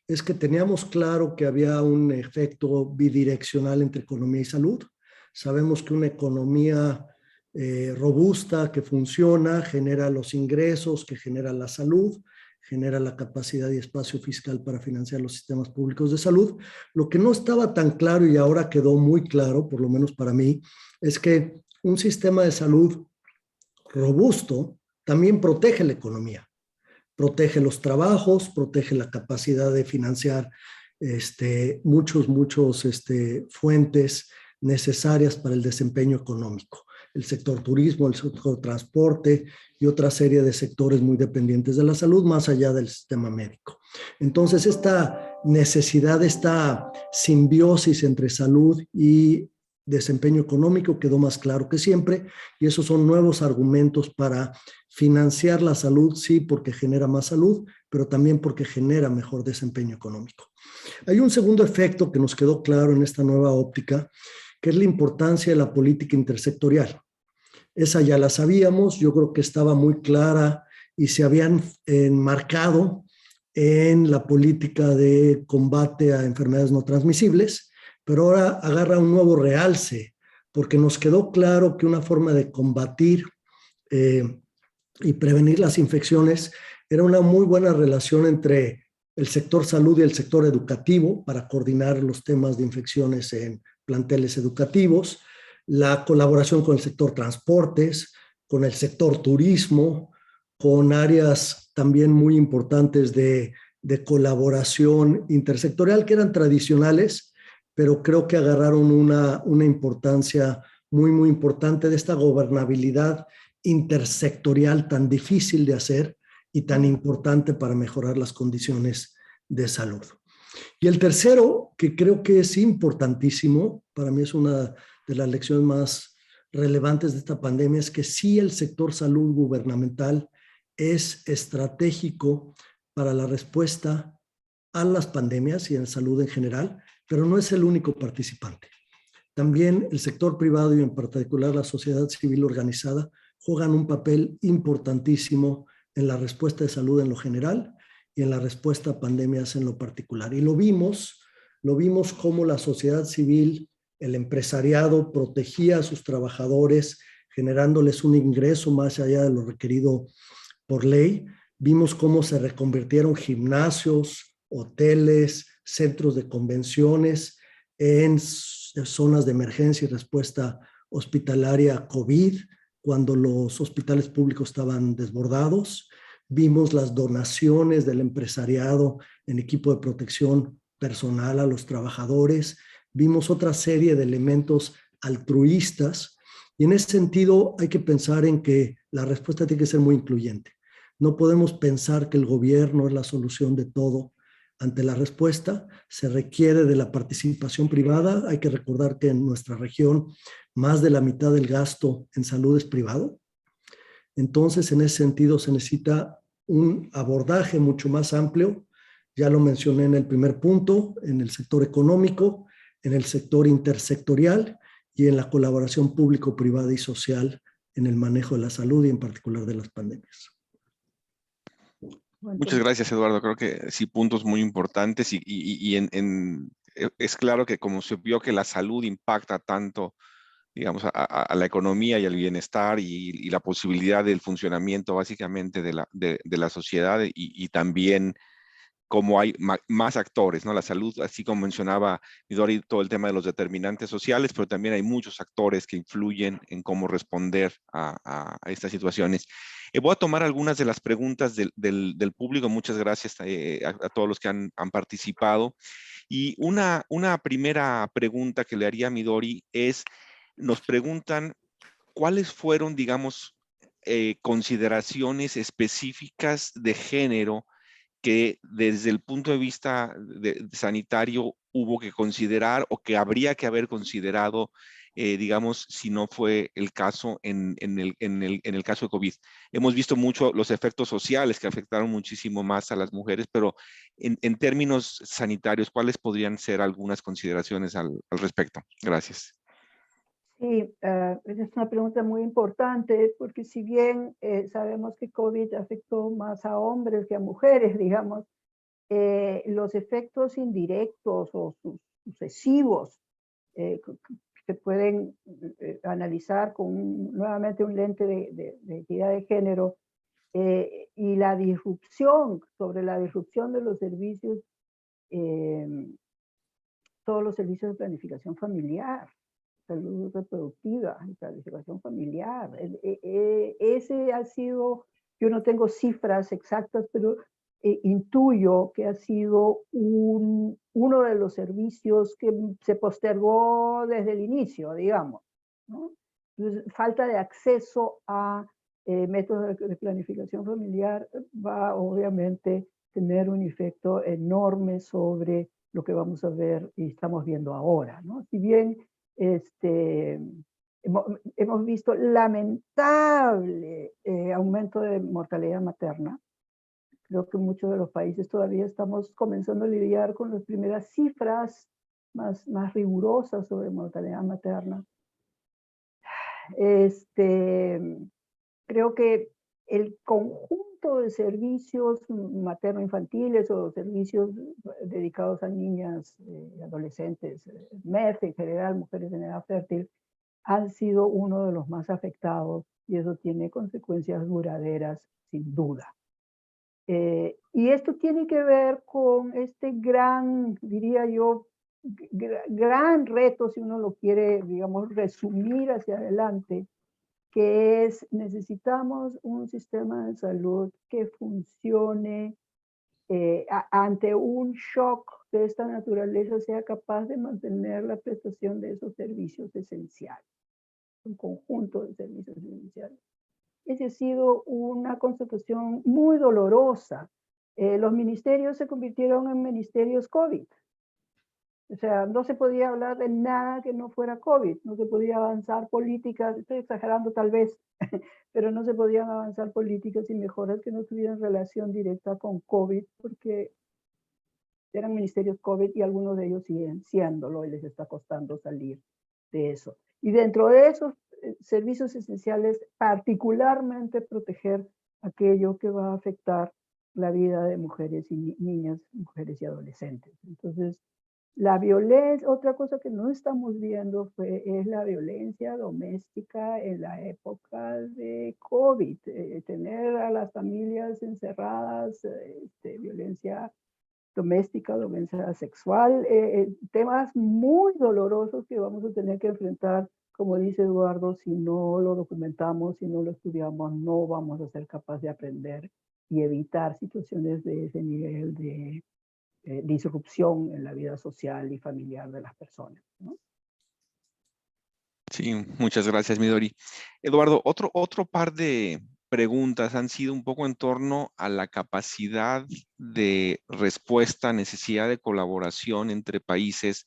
es que teníamos claro que había un efecto bidireccional entre economía y salud. Sabemos que una economía robusta, que funciona, genera los ingresos, que genera la salud, genera la capacidad y espacio fiscal para financiar los sistemas públicos de salud. Lo que no estaba tan claro, y ahora quedó muy claro, por lo menos para mí, es que un sistema de salud robusto también protege la economía, protege los trabajos, protege la capacidad de financiar muchos fuentes necesarias para el desempeño económico. El sector turismo, el sector transporte y otra serie de sectores muy dependientes de la salud, más allá del sistema médico. Entonces, esta necesidad, esta simbiosis entre salud y desempeño económico quedó más claro que siempre, y esos son nuevos argumentos para financiar la salud, sí, porque genera más salud, pero también porque genera mejor desempeño económico. Hay un segundo efecto que nos quedó claro en esta nueva óptica, que es la importancia de la política intersectorial. Esa ya la sabíamos, yo creo que estaba muy clara y se habían enmarcado en la política de combate a enfermedades no transmisibles, pero ahora agarra un nuevo realce, porque nos quedó claro que una forma de combatir y prevenir las infecciones era una muy buena relación entre el sector salud y el sector educativo para coordinar los temas de infecciones en planteles educativos, la colaboración con el sector transportes, con el sector turismo, con áreas también muy importantes de colaboración intersectorial que eran tradicionales, pero creo que agarraron una importancia muy, muy importante de esta gobernabilidad intersectorial tan difícil de hacer y tan importante para mejorar las condiciones de salud. Y el tercero, que creo que es importantísimo, para mí es una de las lecciones más relevantes de esta pandemia, es que sí el sector salud gubernamental es estratégico para la respuesta a las pandemias y en salud en general, pero no es el único participante. También el sector privado y en particular la sociedad civil organizada juegan un papel importantísimo en la respuesta de salud en lo general y en la respuesta a pandemias en lo particular. Y lo vimos cómo la sociedad civil, el empresariado protegía a sus trabajadores, generándoles un ingreso más allá de lo requerido por ley. Vimos cómo se reconvirtieron gimnasios, hoteles, centros de convenciones en zonas de emergencia y respuesta hospitalaria COVID, cuando los hospitales públicos estaban desbordados. Vimos las donaciones del empresariado en equipo de protección personal a los trabajadores. Vimos otra serie de elementos altruistas. Y en ese sentido hay que pensar en que la respuesta tiene que ser muy incluyente. No podemos pensar que el gobierno es la solución de todo. Ante la respuesta se requiere de la participación privada. Hay que recordar que en nuestra región más de la mitad del gasto en salud es privado. Entonces, en ese sentido se necesita un abordaje mucho más amplio. Ya lo mencioné en el primer punto, en el sector económico, en el sector intersectorial y en la colaboración público-privada y social en el manejo de la salud y en particular de las pandemias.
Muchas gracias, Eduardo. Creo que sí, puntos muy importantes es claro que como se vio que la salud impacta tanto, digamos, a la economía y al bienestar y la posibilidad del funcionamiento básicamente de la sociedad y también como hay más actores, ¿no? La salud, así como mencionaba Midori, todo el tema de los determinantes sociales, pero también hay muchos actores que influyen en cómo responder a estas situaciones. Voy a tomar algunas de las preguntas del público. Muchas gracias a todos los que han participado. Y una primera pregunta que le haría a Midori es, nos preguntan cuáles fueron, digamos, consideraciones específicas de género que desde el punto de vista sanitario hubo que considerar o que habría que haber considerado, digamos, si no fue el caso en el caso de COVID. Hemos visto mucho los efectos sociales que afectaron muchísimo más a las mujeres, pero en términos sanitarios, ¿cuáles podrían ser algunas consideraciones al respecto? Gracias.
Sí, es una pregunta muy importante porque si bien sabemos que COVID afectó más a hombres que a mujeres, digamos, los efectos indirectos o sucesivos se pueden analizar con nuevamente un lente de equidad de género y la disrupción, sobre la disrupción de los servicios, todos los servicios de planificación familiar, salud reproductiva y planificación familiar. Ese ha sido, yo no tengo cifras exactas, pero intuyo que ha sido uno de los servicios que se postergó desde el inicio, digamos, ¿no? Entonces, falta de acceso a métodos de planificación familiar va obviamente a tener un efecto enorme sobre lo que vamos a ver y estamos viendo ahora, ¿no? Si bien hemos visto lamentable aumento de mortalidad materna. Creo que en muchos de los países todavía estamos comenzando a lidiar con las primeras cifras más rigurosas sobre mortalidad materna. Creo que el conjunto de servicios materno-infantiles o servicios dedicados a niñas y adolescentes, MEF en general, mujeres en edad fértil, han sido uno de los más afectados y eso tiene consecuencias duraderas, sin duda. Y esto tiene que ver con este gran, diría yo, gran reto, si uno lo quiere, digamos, resumir hacia adelante, que es necesitamos un sistema de salud que funcione ante un shock de esta naturaleza, sea capaz de mantener la prestación de esos servicios esenciales, un conjunto de servicios esenciales. Esa ha sido una constatación muy dolorosa. Los ministerios se convirtieron en ministerios COVID. O sea, no se podía hablar de nada que no fuera COVID, no se podía avanzar políticas, estoy exagerando tal vez, pero no se podían avanzar políticas y mejoras que no tuvieran relación directa con COVID, porque eran ministerios COVID y algunos de ellos siguen siéndolo y les está costando salir de eso. Y dentro de esos servicios esenciales, particularmente proteger aquello que va a afectar la vida de mujeres y niñas, mujeres y adolescentes. Entonces, la violencia, otra cosa que no estamos viendo es la violencia doméstica en la época de COVID. Tener a las familias encerradas, violencia doméstica, violencia sexual, temas muy dolorosos que vamos a tener que enfrentar, como dice Eduardo, si no lo documentamos, si no lo estudiamos, no vamos a ser capaces de aprender y evitar situaciones de ese nivel de disrupción en la vida social y familiar de las personas, ¿no?
Sí, muchas gracias, Midori. Eduardo, otro par de preguntas han sido un poco en torno a la capacidad de respuesta, necesidad de colaboración entre países.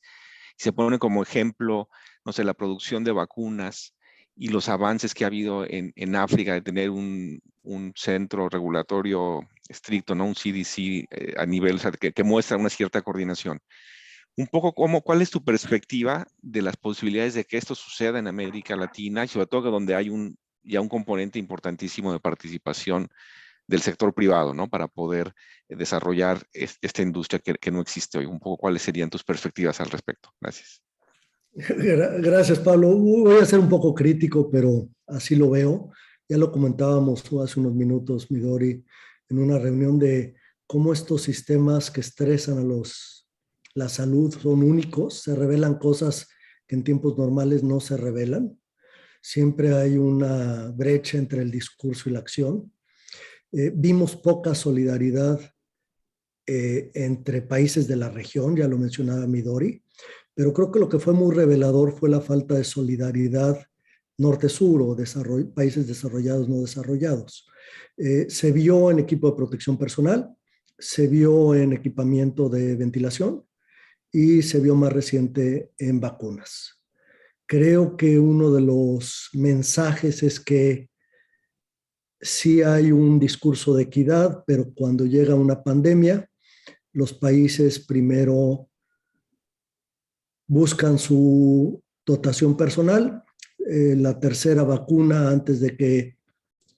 Se pone como ejemplo, no sé, la producción de vacunas y los avances que ha habido en África de tener un centro regulatorio estricto, ¿no? Un CDC a nivel, o sea, que muestra una cierta coordinación. Un poco ¿cuál es tu perspectiva de las posibilidades de que esto suceda en América Latina y sobre todo donde hay ya un componente importantísimo de participación del sector privado, ¿no? Para poder desarrollar esta industria que no existe hoy. Un poco cuáles serían tus perspectivas al respecto. Gracias.
Gracias, Pablo. Voy a ser un poco crítico, pero así lo veo. Ya lo comentábamos hace unos minutos, Midori, en una reunión de cómo estos sistemas que estresan a la salud son únicos, se revelan cosas que en tiempos normales no se revelan. Siempre hay una brecha entre el discurso y la acción. Vimos poca solidaridad entre países de la región, ya lo mencionaba Midori, pero creo que lo que fue muy revelador fue la falta de solidaridad norte-sur o países desarrollados no desarrollados. Se vio en equipo de protección personal, se vio en equipamiento de ventilación y se vio más reciente en vacunas. Creo que uno de los mensajes es que sí hay un discurso de equidad, pero cuando llega una pandemia, los países primero buscan su dotación personal, la tercera vacuna antes de que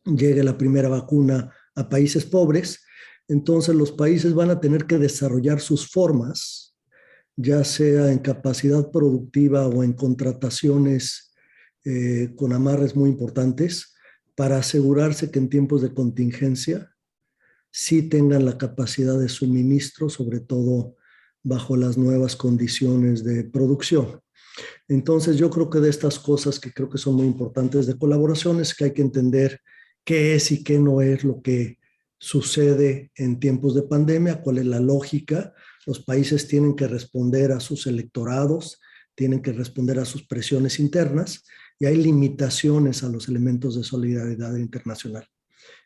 llegue la primera vacuna a países pobres. Entonces los países van a tener que desarrollar sus formas, ya sea en capacidad productiva o en contrataciones con amarres muy importantes, para asegurarse que en tiempos de contingencia sí tengan la capacidad de suministro, sobre todo bajo las nuevas condiciones de producción. Entonces yo creo que de estas cosas que creo que son muy importantes de colaboración es que hay que entender qué es y qué no es lo que sucede en tiempos de pandemia, cuál es la lógica. Los países tienen que responder a sus electorados, tienen que responder a sus presiones internas y hay limitaciones a los elementos de solidaridad internacional.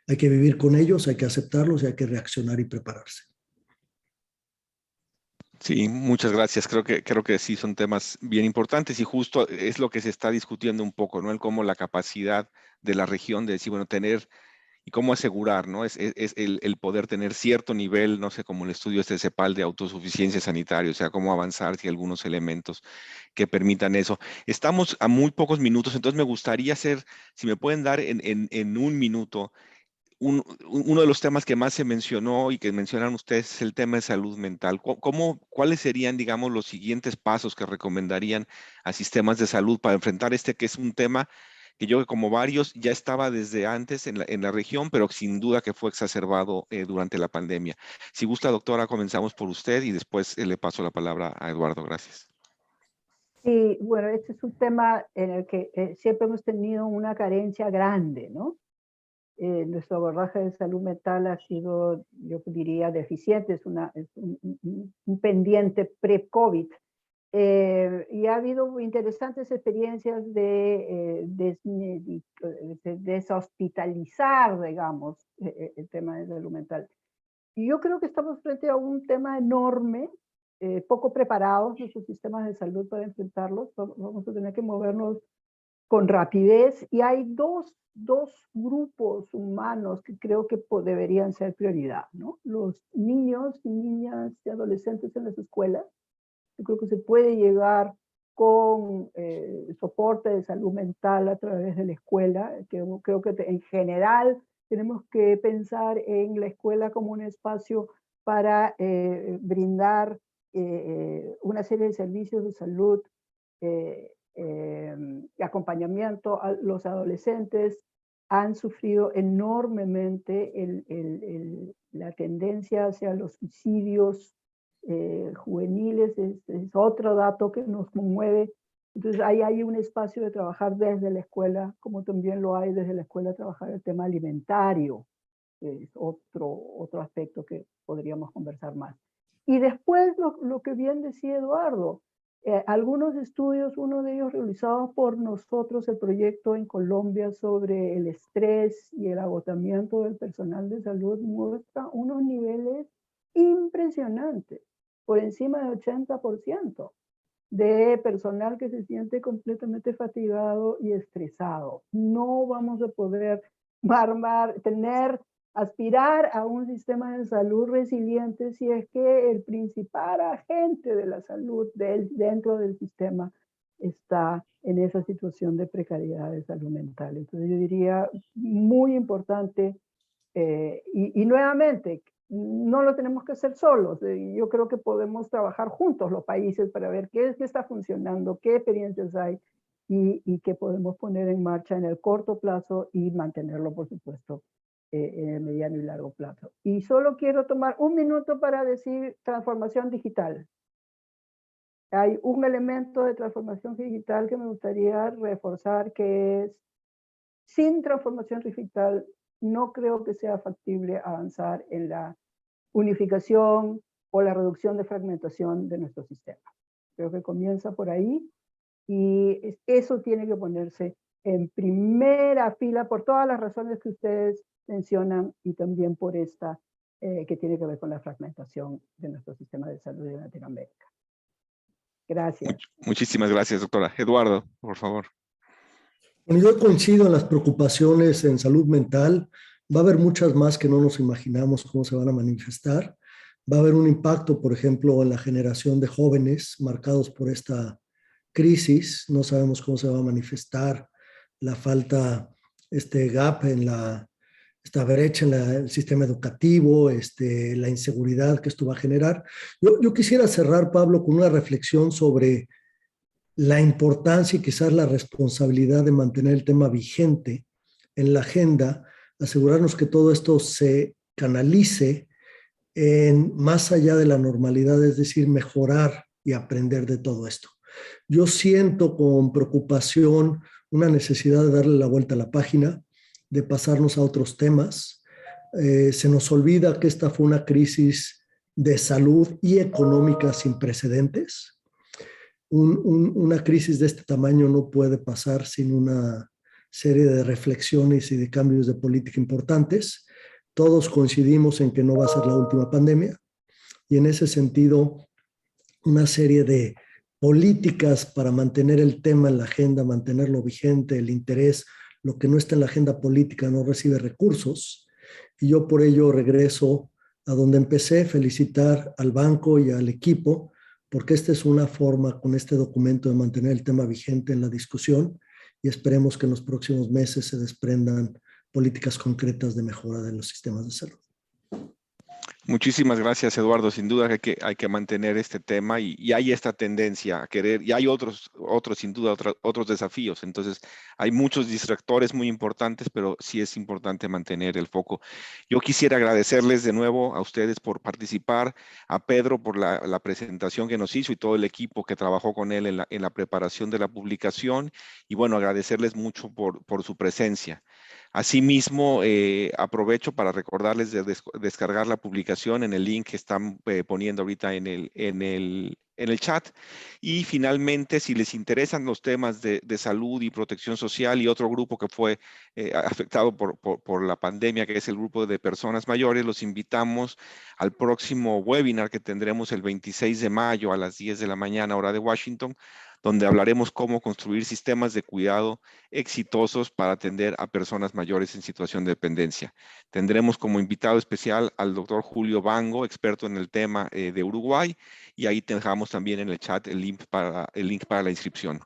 Hay que vivir con ellos, hay que aceptarlos y hay que reaccionar y prepararse.
Sí, muchas gracias. Creo que sí son temas bien importantes y justo es lo que se está discutiendo un poco, ¿no? El cómo la capacidad de la región de decir, bueno, tener cómo asegurar, ¿no? Es el poder tener cierto nivel, no sé, como el estudio este CEPAL de autosuficiencia sanitaria, o sea, cómo avanzar si hay algunos elementos que permitan eso. Estamos a muy pocos minutos, entonces me gustaría hacer, si me pueden dar en un minuto, uno de los temas que más se mencionó y que mencionan ustedes es el tema de salud mental. ¿Cuáles serían, digamos, los siguientes pasos que recomendarían a sistemas de salud para enfrentar que es un tema que yo, como varios, ya estaba desde antes en la región, pero sin duda que fue exacerbado durante la pandemia? Si gusta, doctora, comenzamos por usted y después le paso la palabra a Eduardo. Gracias.
Sí, bueno, este es un tema en el que siempre hemos tenido una carencia grande, ¿no? Nuestro abordaje de salud mental ha sido, yo diría, deficiente, es un pendiente pre-COVID. Y ha habido interesantes experiencias de deshospitalizar, digamos, el tema de salud mental. Y yo creo que estamos frente a un tema enorme, poco preparados nuestros sistemas de salud para enfrentarlos. Vamos a tener que movernos con rapidez, y hay dos grupos humanos que creo que deberían ser prioridad, ¿no? Los niños y niñas y adolescentes en las escuelas. Yo creo que se puede llegar con soporte de salud mental a través de la escuela. Creo que en general tenemos que pensar en la escuela como un espacio para brindar una serie de servicios de salud, acompañamiento a los adolescentes. Han sufrido enormemente la tendencia hacia los suicidios juveniles, es otro dato que nos conmueve. Entonces ahí hay un espacio de trabajar desde la escuela, como también lo hay desde la escuela trabajar el tema alimentario, que es otro aspecto que podríamos conversar más. Y después lo que bien decía Eduardo, algunos estudios, uno de ellos realizado por nosotros, el proyecto en Colombia sobre el estrés y el agotamiento del personal de salud, muestra unos niveles impresionantes, por encima del 80% de personal que se siente completamente fatigado y estresado. No vamos a poder aspirar a un sistema de salud resiliente si es que el principal agente de la salud dentro del sistema está en esa situación de precariedad de salud mental. Entonces yo diría muy importante, y nuevamente, no lo tenemos que hacer solos. Yo creo que podemos trabajar juntos los países para ver qué está funcionando, qué experiencias hay y qué podemos poner en marcha en el corto plazo y mantenerlo, por supuesto, en el mediano y largo plazo. Y solo quiero tomar un minuto para decir transformación digital. Hay un elemento de transformación digital que me gustaría reforzar, que es, sin transformación digital, no creo que sea factible avanzar en la unificación o la reducción de fragmentación de nuestro sistema. Creo que comienza por ahí y eso tiene que ponerse en primera fila por todas las razones que ustedes mencionan y también por esta que tiene que ver con la fragmentación de nuestro sistema de salud en Latinoamérica. Gracias.
Muchísimas gracias, doctora. Eduardo, por favor.
Bueno, yo coincido en las preocupaciones en salud mental. Va a haber muchas más que no nos imaginamos cómo se van a manifestar. Va a haber un impacto, por ejemplo, en la generación de jóvenes marcados por esta crisis. No sabemos cómo se va a manifestar la falta, gap esta brecha en el sistema educativo, la inseguridad que esto va a generar. Yo quisiera cerrar, Pablo, con una reflexión sobre la importancia y quizás la responsabilidad de mantener el tema vigente en la agenda, asegurarnos que todo esto se canalice en más allá de la normalidad, es decir, mejorar y aprender de todo esto. Yo siento con preocupación una necesidad de darle la vuelta a la página, de pasarnos a otros temas. Se nos olvida que esta fue una crisis de salud y económica sin precedentes. Una crisis de este tamaño no puede pasar sin una serie de reflexiones y de cambios de política importantes. Todos coincidimos en que no va a ser la última pandemia y en ese sentido una serie de políticas para mantener el tema en la agenda, mantenerlo vigente, el interés, lo que no está en la agenda política no recibe recursos. Y yo por ello regreso a donde empecé, felicitar al banco y al equipo, porque esta es una forma con este documento de mantener el tema vigente en la discusión y esperemos que en los próximos meses se desprendan políticas concretas de mejora de los sistemas de salud.
Muchísimas gracias, Eduardo. Sin duda hay que mantener este tema y hay esta tendencia a querer, y hay otros sin duda, otros desafíos. Entonces, hay muchos distractores muy importantes, pero sí es importante mantener el foco. Yo quisiera agradecerles de nuevo a ustedes por participar, a Pedro por la presentación que nos hizo y todo el equipo que trabajó con él en la preparación de la publicación. Y bueno, agradecerles mucho por su presencia. Asimismo, aprovecho para recordarles de descargar la publicación en el link que están poniendo ahorita en el chat. Y finalmente, si les interesan los temas de salud y protección social y otro grupo que fue afectado por la pandemia, que es el grupo de personas mayores, los invitamos al próximo webinar que tendremos el 26 de mayo a las 10 de la mañana, hora de Washington, donde hablaremos cómo construir sistemas de cuidado exitosos para atender a personas mayores en situación de dependencia. Tendremos como invitado especial al doctor Julio Bango, experto en el tema de Uruguay, y ahí dejamos también en el chat el link para la inscripción.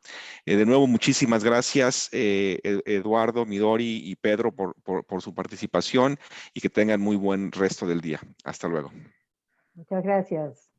De nuevo, muchísimas gracias, Eduardo, Midori y Pedro por su participación y que tengan muy buen resto del día. Hasta luego.
Muchas gracias.